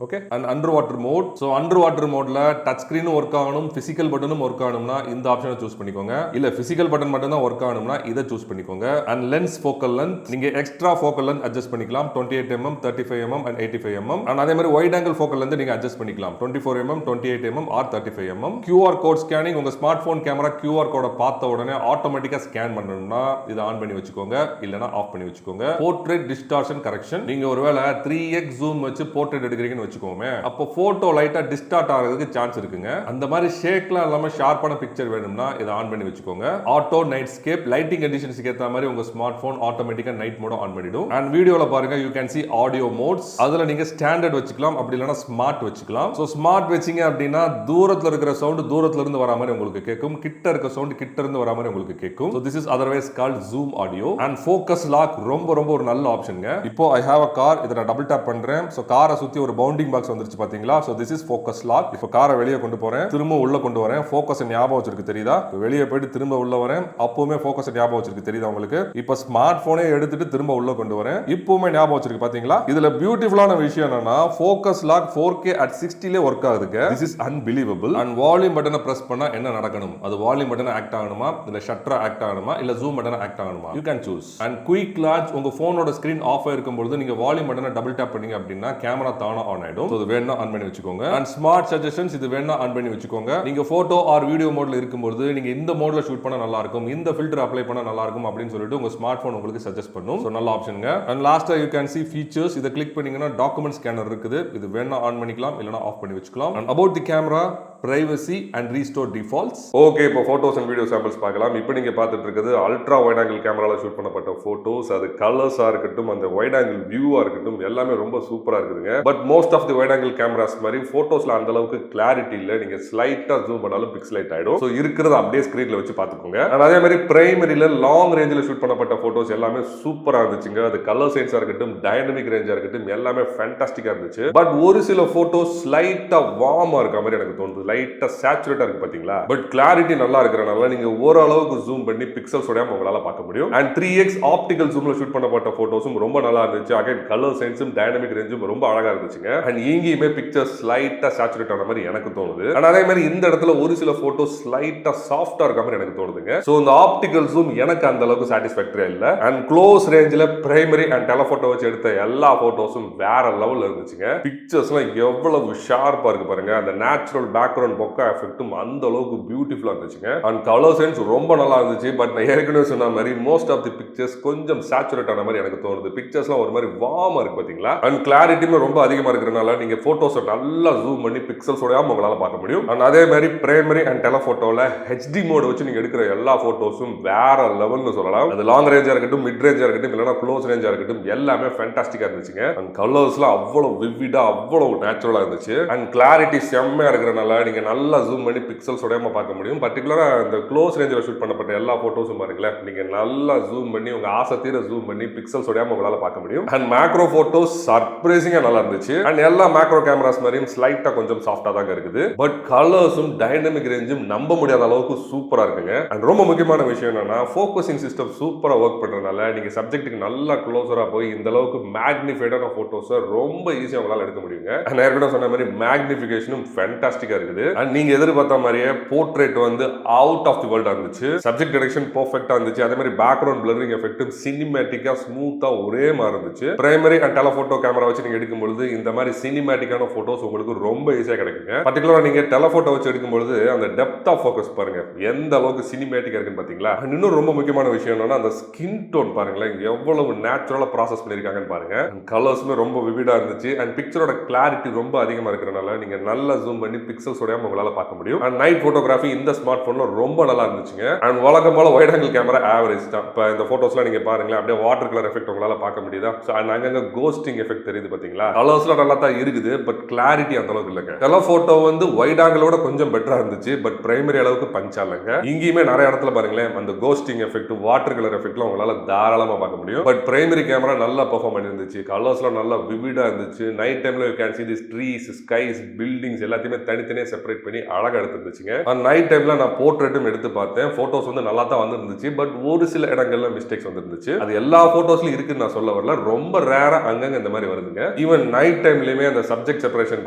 okay. And underwater mode. So underwater மோட்ல டச் ஸ்கிரீனும் ஒர்க் ஆகணும், பிசிக்கல் பட்டனும் ஒர்க் ஆகணும்னா இந்த ஆப்ஷனை சூஸ் பண்ணிக்கோங்க. இல்ல பிசிக்கல் பட்டன் மட்டும் தான் ஒர்க் ஆகணும்னா இதை சூஸ் பண்ணிக்கோங்க. அண்ட் லென்ஸ் ஃபோக்கல் லென்த் நீங்க எக்ஸ்ட்ரா ஃபோக்கல் லென்த் அட்ஜஸ்ட் பண்ணிக்கலாம். 28mm, 35mm and 85mm. And அதே மாதிரி வைட் ஆங்கிள் ஃபோக்கல் லென்த் நீங்க அட்ஜஸ்ட் பண்ணிக்கலாம். 24mm, 28mm or 35mm. QR code scanning. உங்க ஸ்மார்ட் போன் கேமரா QR கோட பார்த்த உடனே ஆட்டோமேட்டிக்கா ஸ்கேன் பண்ணணும்னா இதை ஆன் பண்ணி வச்சுக்கோங்க, இல்லனா ஆஃப் பண்ணி வச்சுக்கோங்க. Portrait distortion correction. நீங்க ஒருவேளை 3x ஜூம் வச்சு போர்ட்ரேட் எடுக்கிறீங்கன்னு வச்சுக்கோமே, அப்போ போட்டோ லைட்டா டிஸ்டார்ட் ஆகிறதுக்கு சான்ஸ் இருக்குங்க. அந்த மாதிரி ஷேக்லாம் இல்லாம ஷார்ப்பான பிக்சர் வேணும்னா இதை ஆன் பண்ணி வச்சுக்கோங்க. Auto night scape. லைட்டிங் கண்டிஷன்ஸ்க்கு ஏத்த மாதிரி உங்க ஸ்மார்ட் போன் ஆட்டோமேட்டிக்கா நைட் மோட ஆன் பண்ணிடும். அண்ட் வீடியோல பாருங்க, you can see audio modes. அதுல நீங்க ஸ்டாண்டர்ட் வச்சுக்கலாம், அப்படி இல்லனா ஸ்மார்ட் வச்சுக்கலாம். சோ ஸ்மார்ட் வெச்சீங்க அப்படினா தூரத்துல இருக்கிற சவுண்ட் தூரத்துல இருந்து வர மாதிரி உங்களுக்கு கேட்கும், கிட்ட இருக்க சவுண்ட் கிட்ட இருந்து வர மாதிரி உங்களுக்கு கேட்கும். So this is otherwise called zoom audio. and focus lock ரொம்ப ஒரு நல்ல ஆப்ஷன்ங்க. இப்போ I have a car, இத நான் டபுள் டாப் பண்றேன். சோ காரை சுத்தி ஒரு பவுண்டிங் பாக்ஸ் வந்துருச்சு பாத்தீங்களா? So this is focus lock. இப்போ காரை வெளியே கொண்டு போறேன், திரும்ப உள்ள கொண்டு வரேன். ஃபோக்கஸ் ஞாபகம் வச்சிருக்கு தெரியுதா? வெளியே போயிட்டு திரும்ப உள்ள வரேன், அப்பவுமே ஃபோக்கஸ் ஞாபகம் வச்சிருக்கு தெரியுதா உங்களுக்கு? இப்போ ஸ்மார்ட் போனே எடுத்துட்டு திரும்ப உள்ள கொண்டு வரேன், இப்பவுமே ஞாபகம் வச்சிருக்கு பாத்தீங்களா? இதுல பியூட்டிஃபுல்லான விஷயம் என்னன்னா focus lock 4K at 60ல ஒர்க் ஆகுதுங்க. This is unbelievable. and volume பட்டனை பிரஸ் பண்ணா என்ன நடக்கணும்? அது வால்யூம் பட்டனை ஆக்ட் ஆகணுமா, இல்ல ஷட்டர் ஆக்ட் ஆகணுமா, இல்ல ஜூம் பட்டனை ஆக்ட் ஆகணுமா? you can choose. and quick launch. உங்க போனோட ஸ்கிரீன் ஆஃப் ஆயிருக்கும் பொழுது நீங்க வால்யூம் பட்டனை டபுள் டாப் பண்ணீங்க அப்படின்னா கேமரா தானா ஆன் ஆயிடும். சோ இது வேணா ஆன் பண்ணி வச்சுக்கோங்க. and ஸ்மார்ட் சஜஷன்ஸ் இது வேணா ஆன் பண்ணி வச்சுக்கோங்க. நீங்க போட்டோ ஆர் வீடியோ மோட்ல இருக்கும்போது நீங்க இந்த மோட்ல ஷூட் பண்ணா நல்லா இருக்கும், இந்த ஃபில்டர் அப்ளை பண்ணா நல்லா இருக்கும் அப்படின்னு சொல்லிட்டு உங்க ஸ்மார்ட் போன் உங்களுக்கு சஜஸ்ட் பண்ணும். சோ நல்ல ஆப்ஷன்ங்க. and லாஸ்டா you can see features. இத கிளிக் பண்ணீங்கன்னா டாக்குமெண்ட் ஸ்கேனர் இருக்குது, இது வேணா ஆன் பண்ணிக்கலாம், இல்லனா ஆஃப் பண்ணி வச்சுக்கலாம். and about the camera, privacy and restore defaults. Okay, இப்போ போட்டோஸ் அண்ட் வீடியோ சாம்பிள்ஸ் பார்க்கலாம். இப்போ நீங்க பார்த்துட்டு இருக்குது அல்ட்ரா வைட் ஆங்கிள் கேமரால ஷூட் பண்ணப்பட்ட போட்டோஸ். அது கலர்ஸா இருக்கட்டும், அந்த வைட் ஆங்கிள் வியூவா இருக்கட்டும், எல்லாமே ரொம்ப சூப்பரா இருக்குதுங்க. But most of the wide angle cameras மாதிரி போட்டோஸ்ல அந்த அளவுக்கு கிளாரிட்டி இல்ல. நீங்க ஸ்லைட்டா ஜூம் பண்ணாலும் பிக்சலைட் ஆயிடும். சோ இருக்கிறத அப்படியே ஸ்கிரீன்ல வச்சு பாத்துக்கோங்க. அதே மாதிரி பிரைமரியில லாங் ரேஞ்சில ஷூட் பண்ணப்பட்ட போட்டோஸ் எல்லாமே சூப்பரா இருந்துச்சுங்க. அது கலர் சைன்ஸா இருக்கட்டும், டைனமிக் ரேஞ்சா இருக்கட்டும், எல்லாமே ஃபேண்டாஸ்டிக்கா இருந்துச்சு. பட் ஒரு சில போட்டோஸ் ஸ்லைட்டா வார்மா இருக்க மாதிரி எனக்கு தோணுது, லைட்டா சேச்சுரேட்டா இருக்கு பாத்தீங்களா? பட் கிளாரிட்டி நல்லா இருக்கறனால நீங்க ஓரளவுக்கு ஜூம் பண்ணி பிக்சல்ஸ் உடையாம உங்களால பார்க்க முடியும். and 3x ஆப்டிகல் ஜூம்ல ஷூட் பண்ணப்பட்ட போட்டோஸும் ரொம்ப நல்லா இருந்துச்சு. அகைன் கலர் சைன்ஸும் டைனமிக் ரேஞ்சும் ரொம்ப அழகா இருந்துச்சுங்க. and இங்கேயுமே பிக்சர்ஸ் ஸ்லைட்டா சேச்சுரேட் ஆன மாதிரி எனக்கு தோணுது. and அதே மாதிரி இந்த இடத்துல ஒரு சில போட்டோஸ் ஸ்லைட்டா சாஃப்ட்டா இருக்க மாதிரி எனக்கு தோணுதுங்க. சோ இந்த ஆப்டிகல் ஜூம் எனக்கு அந்த அளவுக்கு சாட்டிஸ்ஃபேக்டரியா இல்ல. and க்ளோஸ் ரேஞ்சில பிரைமரி and டெலஃபோட்டோ வச்சு எடுத்த எல்லா போட்டோஸும் வேற லெவல்ல இருந்துச்சுங்க. பிக்சர்ஸ்லாம் எவ்வளவு ஷார்ப்பா இருக்கு பாருங்க. அந்த நேச்சுரல் பேக்ரவுண்ட் பொக்கா எஃபெக்ட்டும் அந்த அளவுக்கு பியூட்டிஃபுல்லா இருந்துச்சுங்க. and கலர் சென்ஸ் ரொம்ப நல்லா இருந்துச்சு. பட் நான் ஏற்கனவே சொன்ன மாதிரி மோஸ்ட் ஆஃப் தி பிக்சர்ஸ் கொஞ்சம் சேச்சுரேட் ஆன மாதிரி எனக்கு தோணுது. பிக்சர்ஸ்லாம் ஒரு மாதிரி வார்மா இருக்கு பாத்தீங்களா? and கிளாரிட்டியுமே ரொம்ப அதிகமா இருக்கறனால நீங்க போட்டோஸை நல்லா ஜூம் பண்ணி பிக்சல்ஸ் உடையாம உங்களால பார்க்க முடியும். and அதே மாதிரி பிரைமரி and டெலஃபோட்டோல HD மோட் வச்சு நீங்க எடுக்கிற எல்லா போட்டோஸும் வேற லெவல்னு சொல்லலாம். அது லாங் ரேஞ்சா இருக்கட்டும், மிட் ரேஞ்சா இருக்கட்டும், இல்லனா க்ளோஸ் ரேஞ்சா இருக்கட்டும், எல்லாமே ஃபேண்டாஸ்டிக்கா இருந்துச்சுங்க. and கலர்ஸ்லாம் அவ்வளவு விவிடா, அவ்வளவு நேச்சுரலா இருந்துச்சு. and கிளாரிட்டி செம்மையா இருக்கறனால நீங்க நல்லா ஜூம் பண்ணி பிக்சல்ஸ் உடையாம பார்க்க முடியும். பர்టిక్యులரா இந்த க்ளோஸ் ரேஞ்சில ஷூட் பண்ணப்பட்ட எல்லா போட்டோஸும் பாருங்களேன், நீங்க நல்லா ஜூம் பண்ணி உங்க ஆசை தீர ஜூம் பண்ணி பிக்சல்ஸ் உடையாம உங்களால பார்க்க முடியும். and மேக்ரோ போட்டோஸ் சர்ப்ரைசிங்கா நல்லா இருந்துச்சு. and எல்லா மேக்ரோ கேமராஸ் மாதிரியும் ஸ்லைட்டா கொஞ்சம் சாஃப்ட்டா தான் இருக்குது. பட் கலர்ஸும் டைனமிக் ரேஞ்சும் நம்ப முடியாத அளவுக்கு சூப்பரா இருக்குங்க. and ரொம்ப முக்கியமான விஷயம் என்னன்னா ஃபோக்கஸிங் சிஸ்டம் சூப்பரா வொர்க் பண்றதுனால நீங்க சப்ஜெக்ட்டுக்கு நல்லா க்ளோஸரா போய் இந்த அளவுக்கு மேக்னிஃபைடான போட்டோஸை ரொம்ப ஈஸியா உங்களால எடுக்க முடியுங்க. and ஏற்கனவே சொன்ன மாதிரி மேக்னிஃபிகேஷனும் ஃபேண்டாஸ்டிக்கா இருக்குது. and நீங்க எதிர்பார்த்த மாதிரியே போர்ட்ரேட் வந்து அவுட் ஆஃப் தி வேர்ல்டா இருந்துச்சு. சப்ஜெக்ட் டைரக்ஷன் பெர்ஃபெக்ட்டா இருந்துச்சு. அதே மாதிரி பேக்ரவுண்ட் பிளரிங் எஃபெக்ட்டும் சினிமேட்டிக்கா ஸ்மூத்தா ஒரே மாதிரி இருந்துச்சு. பிரைமரி அண்ட் டெலஃபோட்டோ கேமரா வச்சு நீங்க எடுக்கும்போது இந்த மாதிரி சினிமேட்டிக்கான போட்டோஸ் உங்களுக்கு ரொம்ப ஈஸியா கிடைக்குங்க. பர்టిక్యులரா நீங்க டெலஃபோட்டோ வச்சு எடுக்கும்போது அந்த டெப்த் ஆஃப் ஃபோக்கஸ் பாருங்க எந்த அளவுக்கு சினிமேட்டிக்கா இருக்குன்னு பாத்தீங்களா? இன்னொரு ரொம்ப முக்கியமான விஷயம் என்னன்னா அந்த ஸ்கின் டோன் பாருங்களேன், எவ்வளவு நேச்சுரலா ப்ராசஸ் பண்ணிருக்காங்கன்னு பாருங்க. கலர்ஸுமே ரொம்ப விவிடா இருந்துச்சு. அண்ட் பிக்சரோட கிளாரிட்டி ரொம்ப அதிகமா இருக்கறனால நீங்க நல்லா ஜூம் பண்ணி பிக்சல்ஸ் உடையாம உங்களால பார்க்க முடியும். அண்ட் நைட் போட்டோகிராஃபி இந்த ஸ்மார்ட் போன்ல ரொம்ப நல்லா இருந்துச்சுங்க. அண்ட் வழக்கம் போல வைட் ஆங்கிள் கேமரா ஆவரேஜ் தான். இப்போ இந்த போட்டோஸ்லாம் நீங்க பாருங்களேன், அப்படியே வாட்டர் கலர் எஃபெக்ட் உங்களால பார்க்க முடியுதா? அண்ட் அங்கங்க கோஸ்டிங் எஃபெக்ட் தெரியுது பாத்தீங்களா? கலர்ஸ்லாம் நல்லா தான் இருக்குது, பட் கிளாரிட்டி அந்த அளவுக்கு இல்லைங்க. டெலஃபோட்டோ வந்து வைட் ஆங்கிளோட கொஞ்சம் பெட்டரா இருந்துச்சு, பட் பிரைமரி அளவுக்கு பஞ்சா இல்லைங்க. இங்கேயுமே நிறைய இடத்துல பாருங்களேன் அந்த கோஸ்டிங் எஃபெக்ட், வாட்டர் கலர் எஃபெக்ட்லாம் உங்களால தாராளமா பார்க்க முடியும். பட் பிரைமரி கேமரா நல்லா பெர்ஃபார்ம் பண்ணிருந்துச்சு. கலர்ஸ்லாம் நல்லா விவிடா இருந்துச்சு. நைட் டைம்ல you can see these trees, skies, buildings எல்லாத்தையுமே தனித்தனியா செப்பரேட் பண்ணி அழகா எடுத்துருந்துச்சுங்க. நைட் டைம்ல நான் போர்ட்ரேட்டும் எடுத்து பார்த்தேன். போட்டோஸ் வந்து நல்லா தான் வந்துருந்துச்சு. பட் ஒரு சில இடங்கள்ல மிஸ்டேக்ஸ் வந்துருந்துச்சு. அது எல்லா போட்டோஸ்லயும் இருக்குன்னு நான் சொல்ல வரல. ரொம்ப ரேரா அங்கங்க இந்த மாதிரி வருதுங்க. ஈவன் நைட் டைம்லயுமே அந்த சப்ஜெக்ட் செப்பரேஷன்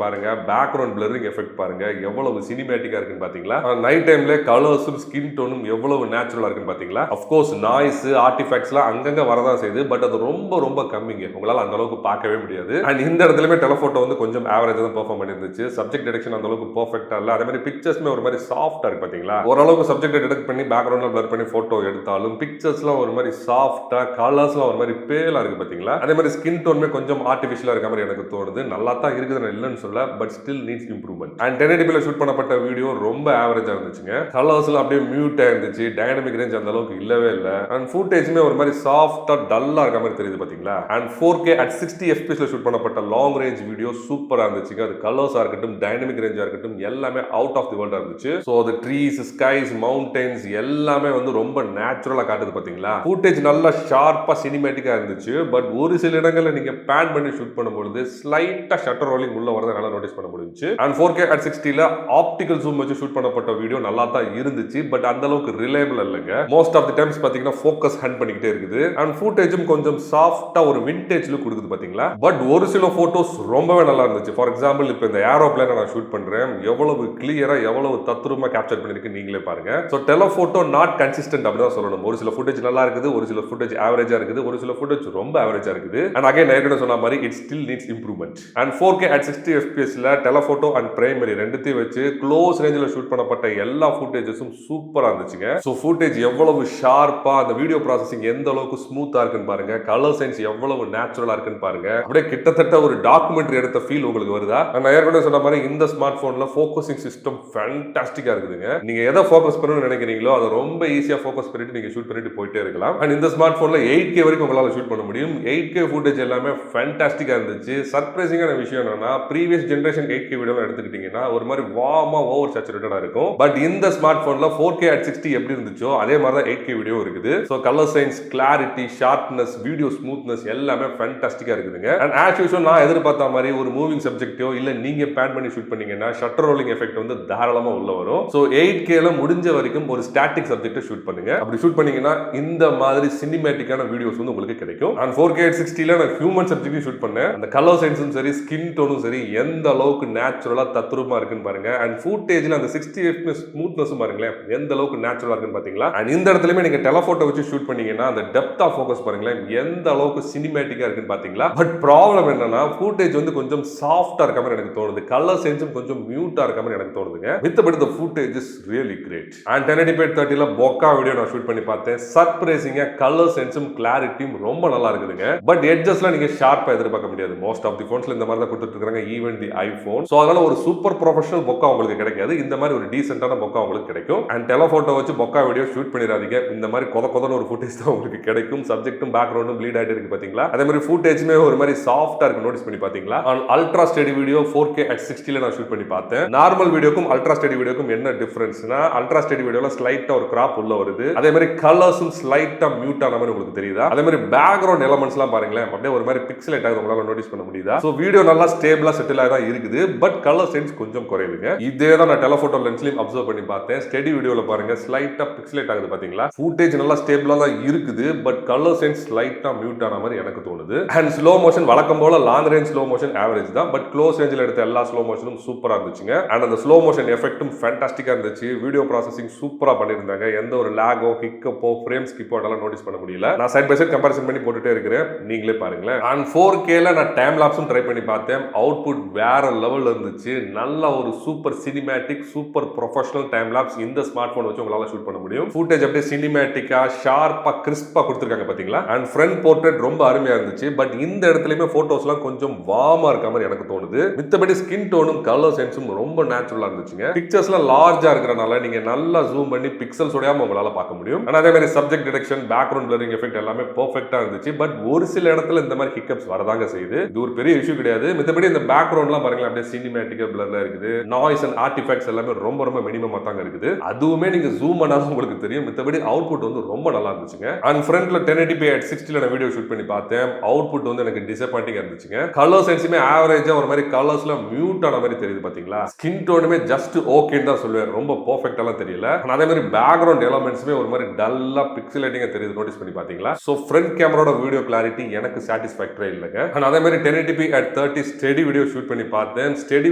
பாருங்க, பேக்ரவுண்ட் பிளரிங் எஃபெக்ட் பாருங்க, எவ்வளவு சினிமேட்டிக்கா இருக்குன்னு பாத்தீங்களா? நைட் டைம்ல கலர்ஸும் ஸ்கின் டோனும் எவ்வளவு நேச்சுரலா இருக்குன்னு பாத்தீங்களா? அஃப்கோர்ஸ் நாய்ஸ் ஆர்டிஃபேக்ட்ஸ்லாம் அங்கங்க வரதான் செய்யுது. பட் அது ரொம்ப ரொம்ப கம்மிங்க. உங்களால அந்த அளவுக்கு பார்க்கவே முடியாது. அண்ட் இந்த இடத்துலயுமே டெலஃபோட்டோ வந்து கொஞ்சம் ஆவரேஜா தான் பெர்ஃபார்ம் பண்ணிருந்துச்சு. சப்ஜெக்ட் டிடெக்ஷன் அந்த அளவுக்கு பெர்ஃபெக்ட்டா இல்ல. அதே மாதிரி பிக்சர்ஸ்மே ஒரு மாதிரி சாஃப்ட்டா இருக்கு பாத்தீங்களா? ஓரளவுக்கு சப்ஜெக்ட் டிடெக்ட் பண்ணி பேக்ரவுண்ட்ல பிளர் பண்ணி போட்டோ எடுத்தாலும் பிக்சர்ஸ்லாம் ஒரு மாதிரி சாஃப்ட்டா, கலர்ஸ்லாம் ஒரு மாதிரி பேலா இருக்கு பாத்தீங்களா? அதே மாதிரி ஸ்கின் டோனுமே கொஞ்சம் ஆர்டிஃபிஷியலா இருக்க மாதிரி எனக்கு தோணுது. நல்லா தான் இருக்குது, நான் இல்லைன்னு சொல்ல, but still needs improvement. And 1080p shoot பண்ணப்பட்ட வீடியோ ரொம்ப ஆவரேஜா இருந்துச்சுங்க. கலர்ஸ்லாம் அப்படியே மியூட்டா இருந்துச்சு. டைனமிக் ரேஞ்ச் அந்த அளவுக்கு இல்லவே இல்ல. அண்ட் ஃபுட்டேஜ்மே ஒரு மாதிரி சாஃப்ட்டா டல்லா இருக்க மாதிரி தெரியுது பாத்தீங்களா? And 4K at 60 fps shoot பண்ணப்பட்ட லாங் ரேஞ்ச் வீடியோ சூப்பரா இருந்துச்சுங்க. அது கலர்ஸா இருக்கட்டும், டைனமிக் ரேஞ்சா இருக்கட்டும், எல்லாமே அவுட் ஆஃப் தி வேர்ல்டா இருந்துச்சு. சோ அது ட்ரீஸ், ஸ்கைஸ், மவுண்டன்ஸ் எல்லாமே வந்து ரொம்ப நேச்சுரலா காட்டுது பாத்தீங்களா? ஃபுட்டேஜ் நல்லா ஷார்ப்பா சினிமேட்டிக்கா இருந்துச்சு. பட் ஒரு சில இடங்கள்ல நீங்க பேன் பண்ணி ஷூட் பண்ணும்போது ஸ்லைட்டா ஷட்டர் ரோலிங் உள்ள வரத நல்லா நோட்டீஸ் பண்ண முடிஞ்சுச்சு. அண்ட் 4K at 60ல ஆப்டிகல் ஜூம் வச்சு ஷூட் பண்ணப்பட்ட வீடியோ நல்லா தான் இருந்துச்சு. பட் அந்த அளவுக்கு ரிலையபிள் இல்லைங்க. மோஸ்ட் ஆஃப் தி டைம்ஸ் பாத்தீங்கன்னா ஃபோக்கஸ் ஹண்ட் பண்ணிக்கிட்டே இருக்குது. அண்ட் ஃபுட்டேஜும் கொஞ்சம் சாஃப்ட்டா ஒரு விண்டேஜ் லுக் கொடுக்குது பாத்தீங்களா? பட் ஒரு சில போட்டோஸ் ரொம்பவே நல்லா இருந்துச்சு. ஃபார் எக்ஸாம்பிள் இப்போ இந்த ஏரோப்ளேனை நான் ஷூட் பண்றேன், எவ்வளவு கிளியரா எவ்வளவு தத்ரூபமா கேப்சர் பண்ணிருக்கு நீங்களே பாருங்க. சோ டெலஃபோட்டோ நாட் கன்சிஸ்டன்ட் அப்படிதான் சொல்லணும். ஒரு சில ஃபுட்டேஜ் நல்லா இருக்குது, ஒரு சில ஃபுட்டேஜ் ஆவரேஜா இருக்குது, ஒரு சில ஃபுட்டேஜ் ரொம்ப ஆவரேஜா இருக்குது. அண்ட் அகைன் நான் சொன்ன மாதிரி it still needs improvement. And 4K at 60 fpsல டெலஃபோட்டோ அண்ட் பிரைமரி ரெண்டுத்தையும் வச்சு க்ளோஸ் ரேஞ்சில ஷூட் பண்ணப்பட்ட எல்லா ஃபுட்டேஜஸும் சூப்பரா இருந்துச்சுங்க. சோ ஃபுட்டேஜ் எவ்வளவு ஷார்ப்பா, அந்த வீடியோ ப்ராசஸிங் எந்த அளவுக்கு ஸ்மூத்தா இருக்குன்னு பாருங்க, கலர் சயின்ஸ் எவ்வளவு நேச்சுரலா இருக்குன்னு பாருங்க. அப்படியே கிட்டத்தட்ட ஒரு டாக்குமெண்ட்ரி எடுத்த ஃபீல் உங்களுக்கு வருதா? நான் ஏற்கனவே சொன்ன மாதிரி இந்த ஸ்மார்ட் போன்ல ஃபோக்கசிங் சிஸ்டம் ஃபேண்டாஸ்டிக்கா இருக்குதுங்க. நீங்க எதை ஃபோக்கஸ் பண்ணணும்னு நினைக்கிறீங்களோ அதை ரொம்ப ஈஸியா ஃபோக்கஸ் பண்ணிட்டு நீங்க ஷூட் பண்ணிட்டு போயிட்டே இருக்கலாம். அண்ட் இந்த ஸ்மார்ட் போன்ல 8K வரைக்கும் உங்களால ஷூட் பண்ண முடியும். 8K ஃபுட்டேஜ் எல்லாமே ஃபேண்டாஸ்டிக்கா இருந்துச்சு. சர்ப்ரைசிங்கான விஷயம் என்னன்னா, ப்ரீவியஸ் ஜெனரேஷன் 8K வீடியோலாம் எடுத்துக்கிட்டீங்கன்னா ஒரு மாதிரி வார்மா ஓவர் சேச்சுரேட்டடா இருக்கும். பட் இந்த ஸ்மார்ட் போன்ல 4K at 60 எப்படி இருந்துச்சோ அதே மாதிரி தான் 8K வீடியோ இருக்குது. So colour science, clarity, sharpness, video smoothness எல்லாமே ஃபேண்டாஸ்டிக்கா இருக்குதுங்க. அண்ட் ஆஸ் யூசுவல் நான் எதிர்பார்த்த மாதிரி ஒரு மூவிங் சப்ஜெக்டோ இல்ல நீங்க பேன் பண்ணி ஷூட் பண்ணீங்கன்னா ஷட்டர் ரோலிங் எஃபெக்ட் வந்து தாராளமா உள்ள வரும். சோ 8Kல முடிஞ்ச வரைக்கும் ஒரு ஸ்டாட்டிக் சப்ஜெக்ட் ஷூட் பண்ணுங்க. அப்படி ஷூட் பண்ணீங்கன்னா இந்த மாதிரி சினிமேட்டிக்கான வீடியோஸ் வந்து உங்களுக்கு கிடைக்கும். அண்ட் 4K at 60ல நான் ஹியூமன் சப்ஜெக்ட் ஷூட் பண்ணேன். அந்த கலர் சயின்ஸும் சரி, ஸ்கின் டோனும் சரி, எந்த அளவுக்கு நேச்சுரலா தத்ரூபமா இருக்குன்னு பாருங்க. அண்ட் ஃபுட்டேஜ்ல அந்த 60 fps ஸ்மூத்னஸும் பாருங்களேன், எந்த அளவுக்கு நேச்சுரலா இருக்குன்னு பாத்தீங்களா? அண்ட் இந்த இடத்துலயுமே நீங்க டெலஃபோட்டோ வச்சு ஷூட் பண்ணீங்கன்னா அந்த டெப்த் ஆஃப் ஃபோக்கஸ் பாருங்களேன், எந்த அளவுக்கு சினிமேட்டிக்கா இருக்குன்னு பாத்தீங்களா? பட் ப்ராப்ளம் என்னன்னா ஃபுட்டேஜ் வந்து கொஞ்சம் சாஃப்ட்டா இருக்க மாதிரி எனக்கு தோணுது. கலர் சென்ஸும் கொஞ்சம் மியூட்டா இருக்க மாதிரி எனக்கு தோணுதுங்க. மித்தபடி the footage is really great. And 1080p 30ல பொக்கா வீடியோ நான் ஷூட் பண்ணி பார்த்தேன். சர்ப்ரைசிங்கா கலர் சென்ஸும் கிளாரிட்டியும் ரொம்ப நல்லா இருக்குதுங்க. பட் எட்ஜஸ்லாம் நீங்க ஷார்ப்பா எதிர்பார்க்க முடியாது. மோஸ்ட் ஆஃப் தி போன்ஸ்ல இந்த மாதிரி தான் கொடுத்துட்டு இருக்காங்க, ஈவன் தி ஐபோன். சோ அதனால ஒரு சூப்பர் ப்ரொஃபஷனல் பொக்கா உங்களுக்கு கிடைக்காது. இந்த மாதிரி ஒரு டீசென்ட்டான பொக்கா உங்களுக்கு கிடைக்கும். அண்ட் டெலஃபோட்டோ வச்சு பொக்கா வீடியோ ஷூட் பண்ணிடாதீங்க. இந்த மாதிரி கொதன்னு ஒரு ஃபுட்டேஜ் தான் உங்களுக்கு கிடைக்கும். சப்ஜெக்ட்டும் பேக்ரவுண்டும் ப்ளீட் ஆயிட்டு இருக்கு பாத்தீங்களா? அதே மாதிரி ஃபுட்டேஜ்மே ஒரு மாதிரி சாஃப்ட்டா இருக்கு. நோட்டீஸ் பண்ணி பாத்தீங்களா? Ultra steady video 4K at 60ல நான் ஷூட் பண்ணி பார்த்தேன். நார்மல் வீடியோக்கும் அல்ட்ரா ஸ்டெடி வீடியோக்கும் என்ன டிஃபரன்ஸ்னா, அல்ட்ரா ஸ்டெடி வீடியோல ஸ்லைட்டா ஒரு கிராப் உள்ள வருது. அதே மாதிரி கலர்ஸும் ஸ்லைட்டா மியூட் ஆன மாதிரி உங்களுக்கு தெரியுதா? அதே மாதிரி பேக்ரவுண்ட் எலிமெண்ட்ஸ்லாம் பாருங்களேன், அப்படியே ஒரு மாதிரி பிக்சலேட் ஆகுது. உங்களால நோட்டீஸ் பண்ண முடியுதா? சோ வீடியோ நல்லா ஸ்டேபிளா செட்டில் ஆகி தான் இருக்குது. பட் கலர் சென்ஸ் கொஞ்சம் குறையுதுங்க. இதே தான் நான் டெலஃபோட்டோ லென்ஸ்லயும் அப்சர்வ் பண்ணி பார்த்தேன். ஸ்டெடி வீடியோல பாருங்க, ஸ்லைட்டா பிக்சலேட் ஆகுது பாத்தீங்களா? ஃபுட்டேஜ் நல்லா ஸ்டேபிளா தான் இருக்குது. பட் கலர் சென்ஸ் ஸ்லைட்டா மியூட் ஆன மாதிரி எனக்கு தோணுது. அண்ட் ஸ்லோ மோஷன் வழக்கம் போல long range slow motion average தான். பட் க்ளோஸ் ரேஞ்சில் எடுத்த எல்லா ஸ்லோ மோஷனும் சூப்பரா இருந்துச்சுங்க. அண்ட் அந்த ஸ்லோ மோஷன் எஃபெக்ட்டும் ஃபேண்டாஸ்டிக்கா இருந்துச்சு. வீடியோ ப்ராசஸிங் சூப்பரா பண்ணிருந்தாங்க. எந்த ஒரு லாகோ, ஹிக்கப்போ, ஃப்ரேம் ஸ்கிப்போ அதெல்லாம் நோட்டீஸ் பண்ண முடியல. நான் சைட் பை சைட் கம்பேரிசன் பண்ணி போட்டுட்டே இருக்கிறேன், நீங்களே பாருங்களேன். அண்ட் 4Kல நான் டைம் லாப்ஸும் ட்ரை பண்ணி பார்த்தேன். அவுட்புட் வேற லெவல்ல இருந்துச்சு. நல்ல ஒரு super cinematic, super professional time lapse இந்த ஸ்மார்ட் போன் வச்சு உங்களால ஷூட் பண்ண முடியும். ஃபுட்டேஜ் அப்படியே சினிமேட்டிக்கா, ஷார்ப்பா, கிறிஸ்பா கொடுத்துருக்காங்க பாத்தீங்களா? அண்ட் ஃப்ரண்ட் போர்ட்ரேட் ரொம்ப அருமையா இருந்துச்சு. பட் இந்த இடத்துலயுமே போட்டோஸ்லாம் கொஞ்சம் வார்மா இருக்க மாதிரி எனக்கு தோணுது. மித்தபடி ஸ்கின் டோனும் கலர் சென்ஸும் ரொம்ப நேச்சுரலா இருந்துச்சுங்க. பிக்சர்ஸ்லாம் லார்ஜா இருக்கறனால நீங்க நல்லா ஜூம் பண்ணி பிக்சல்ஸ் உடையாம உங்களால பார்க்க முடியும். ஆனா அதே மாதிரி subject detection, background blurring effect எல்லாமே பெர்ஃபெக்ட்டா இருந்துச்சு. பட் ஒரு சில இடத்துல இந்த மாதிரி ஹிக்கப்ஸ் வரதாங்க செய்யுது. இது ஒரு பெரிய இஷ்யூ கிடையாது. மித்தபடி இந்த பேக்ரவுண்ட்லாம் பாருங்க, அப்படியே சினிமேட்டிக்கா பிளர்ல இருக்குது. நாய்ஸ் அண்ட் ஆர்டிஃபேக்ட்ஸ் எல்லாமே ரொம்ப ரொம்ப மினிமமா தாங்க இருக்குது. அதுவுமே நீங்க ஜூம் பண்ணாலும் உங்களுக்கு தெரியும். மித்தபடி அவுட்புட் வந்து ரொம்ப நல்லா இருந்துச்சுங்க. அண்ட் ஃப்ரண்ட்ல 1080p at 60ல நான் வீடியோ ஷூட் பண்ணி பார்த்தேன். அவுட்புட் வந்து எனக்கு டிசப்பாயிண்டிங்கா இருந்துச்சுங்க. கலர் சென்ஸுமே ஆவரேஜா ஒரு மாதிரி கலர்ஸ்ல மியூட் ஆன மாதிரி தெரியுது பாத்தீங்களா? ஸ்கின் டோனுமே ஜஸ்ட் ஓகேன்னு தான் சொல்லுவேன், ரொம்ப பர்ஃபெக்டாலாம் தெரியல. ஆனால் அதே மாதிரி பேக்ரவுண்ட் எலமெண்ட்ஸுமே ஒரு மாதிரி டல்லா பிக்சலேட்டிங்காக தெரியுது, நோட்டீஸ் பண்ணி பார்த்தீங்களா? ஸோ ஃப்ரண்ட் கேமராவோட வீடியோ கிளாரிட்டி எனக்கு சாட்டிஸ்ஃபேக்டரி இல்லைங்க. அண்ட் அதே மாதிரி 1080p at 30 steady video shoot பண்ணி பார்த்தேன். ஸ்டெடி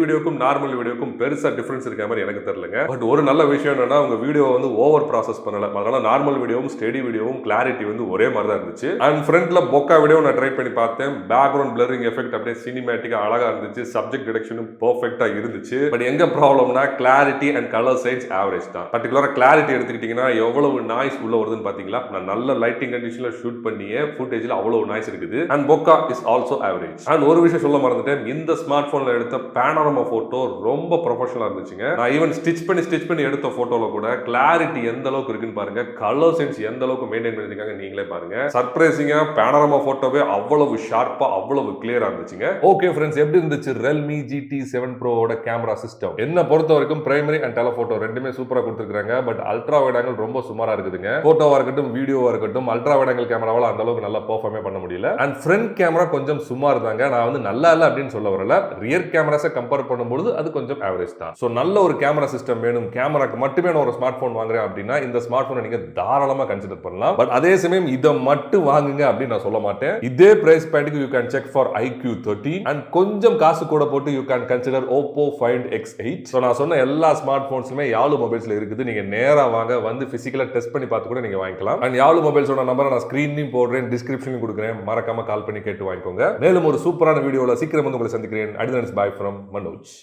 வீடியோக்கும் நார்மல் வீடியோக்கும் பெருசாக டிஃபரன்ஸ் இருக்க மாதிரி எனக்கு தெரியலங்க. பட் ஒரு நல்ல விஷயம் என்னன்னா உங்க வீடியோ வந்து ஓவர் ப்ராசஸ் பண்ணல, அதனால நார்மல் வீடியோவும் ஸ்டெடி வீடியோவும் கிளாரிட்டி வந்து ஒரே மாதிரி தான் இருந்துச்சு. அண்ட் ஃப்ரண்ட்ல பொக்கா வீடியோ நான் ட்ரை பண்ணி பார்த்தேன். பேக்ரவுண்ட் பிளரிங் எஃபெக்ட் அப்படியே சினிமேட்டிக்கா அழகா இருந்துச்சு, சப்ஜெக்ட் டிடெக்ஷனும் பர்ஃபெக்டா இருந்துச்சு. பட் எங்க ப்ராப்ளம்னா clarity and colour science average தான். பர்டிகுலரா கிளாரிட்டி எடுத்துக்கிட்டீங்கன்னா எவ்வளவு நாய்ஸ் உள்ள வருதுன்னு பாத்தீங்களா? நான் நல்ல லைட்டிங் கண்டிஷன்ல ஷூட் பண்ணியே ஃபுட்டேஜ்ல அவ்வளவு நாய்ஸ் இருக்குது. And bokeh is also average. And ஒரு விஷயம் சொல்ல மறந்துட்டேன், இந்த ஸ்மார்ட் போன்ல எடுத்த பேனோரமா போட்டோ ரொம்ப ப்ரொஃபஷனலா இருந்துச்சுங்க. நான் ஈவன் ஸ்டிச் பண்ணி எடுத்த போட்டோல கூட கிளாரிட்டி எந்த அளவுக்கு இருக்குன்னு பாருங்க, கலர் சென்ஸ் எந்த அளவுக்கு மெயின்டைன் பண்ணிருக்காங்க நீங்களே பாருங்க. சர்ப்ரைசிங்கா பேனோரமா போட்டோவே அவ்வளவு ஷார்ப்பா அவ்வளவு கிளியரா இருந்துச்சுங்க. ஓகே ஃப்ரெண்ட்ஸ், எப்படி இருந்துச்சு Realme GT7 Pro ஓட கேமரா சிஸ்டம்? என்ன பொறுத்த வரைக்கும் பிரைமரி அண்ட் டெலஃபோட்டோ ரெண்டுமே சூப்பரா கொடுத்துருக்காங்க. பட் அல்ட்ரா வைட் ஆங்கிள் ரொம்ப சுமாரா இருக்குதுங்க. போட்டோவா இருக்கட்டும் வீடியோவா இருக்கட்டும் அல்ட்ரா வைட் ஆங்கிள் கேமராவால அந்த அளவுக்கு நல்லா பெர்ஃபார்மே பண்ண முடியல. அண்ட் ஃப்ரண்ட் கேமரா கொஞ்சம் சுமார் தாங்க. நான் வந்து நல்லா இல்ல அப்படின்னு சொல்ல வரல, ரியர் கேமராஸை கம்பேர் பண்ணும்போது அது கொஞ்சம் ஆவரேஜ் தான். ஸோ நல்ல ஒரு கேமரா சிஸ்டம் வேணும், கேமராக்கு மட்டுமே நான் ஒரு ஸ்மார்ட் போன் வாங்குறேன் அப்படின்னா இந்த ஸ்மார்ட் போனை நீங்க தாராளமா கன்சிடர் பண்ணலாம். பட் அதே சமயம் இதை மட்டும் வாங்குங்க அப்படின்னு நான் சொல்ல மாட்டேன். இதே பிரைஸ் பாயிண்ட்க்கு you can check for iQ13 and கொஞ்சம் காசு கூட போட்டு you can consider Oppo Find X8. So நான் சொன்ன எல்லா ஸ்மார்ட் போன்ஸுமே யாலு மொபைல்ஸ்ல இருக்குது. நீங்க நேரா வாங்க, வந்து பிசிக்கலா டெஸ்ட் பண்ணி பார்த்து கூட நீங்க வாங்கிக்கலாம். அண்ட் யாலு மொபைல்ஸோட நம்பரை நான் ஸ்கிரீன்லயும் போடுறேன், டிஸ்கிரிப்ஷன்லயும் கொடுக்குறேன், மறக்காம கால் பண்ணி கேட்டு வாங்கிக்கோங்க. மேலும் ஒரு சூப்பரான வீடியோல சீக்கிரம் வந்து உங்களை சந்திக்கிறேன். அடிதன்ஸ் பாய் ஃப்ரம் மனோஜ்.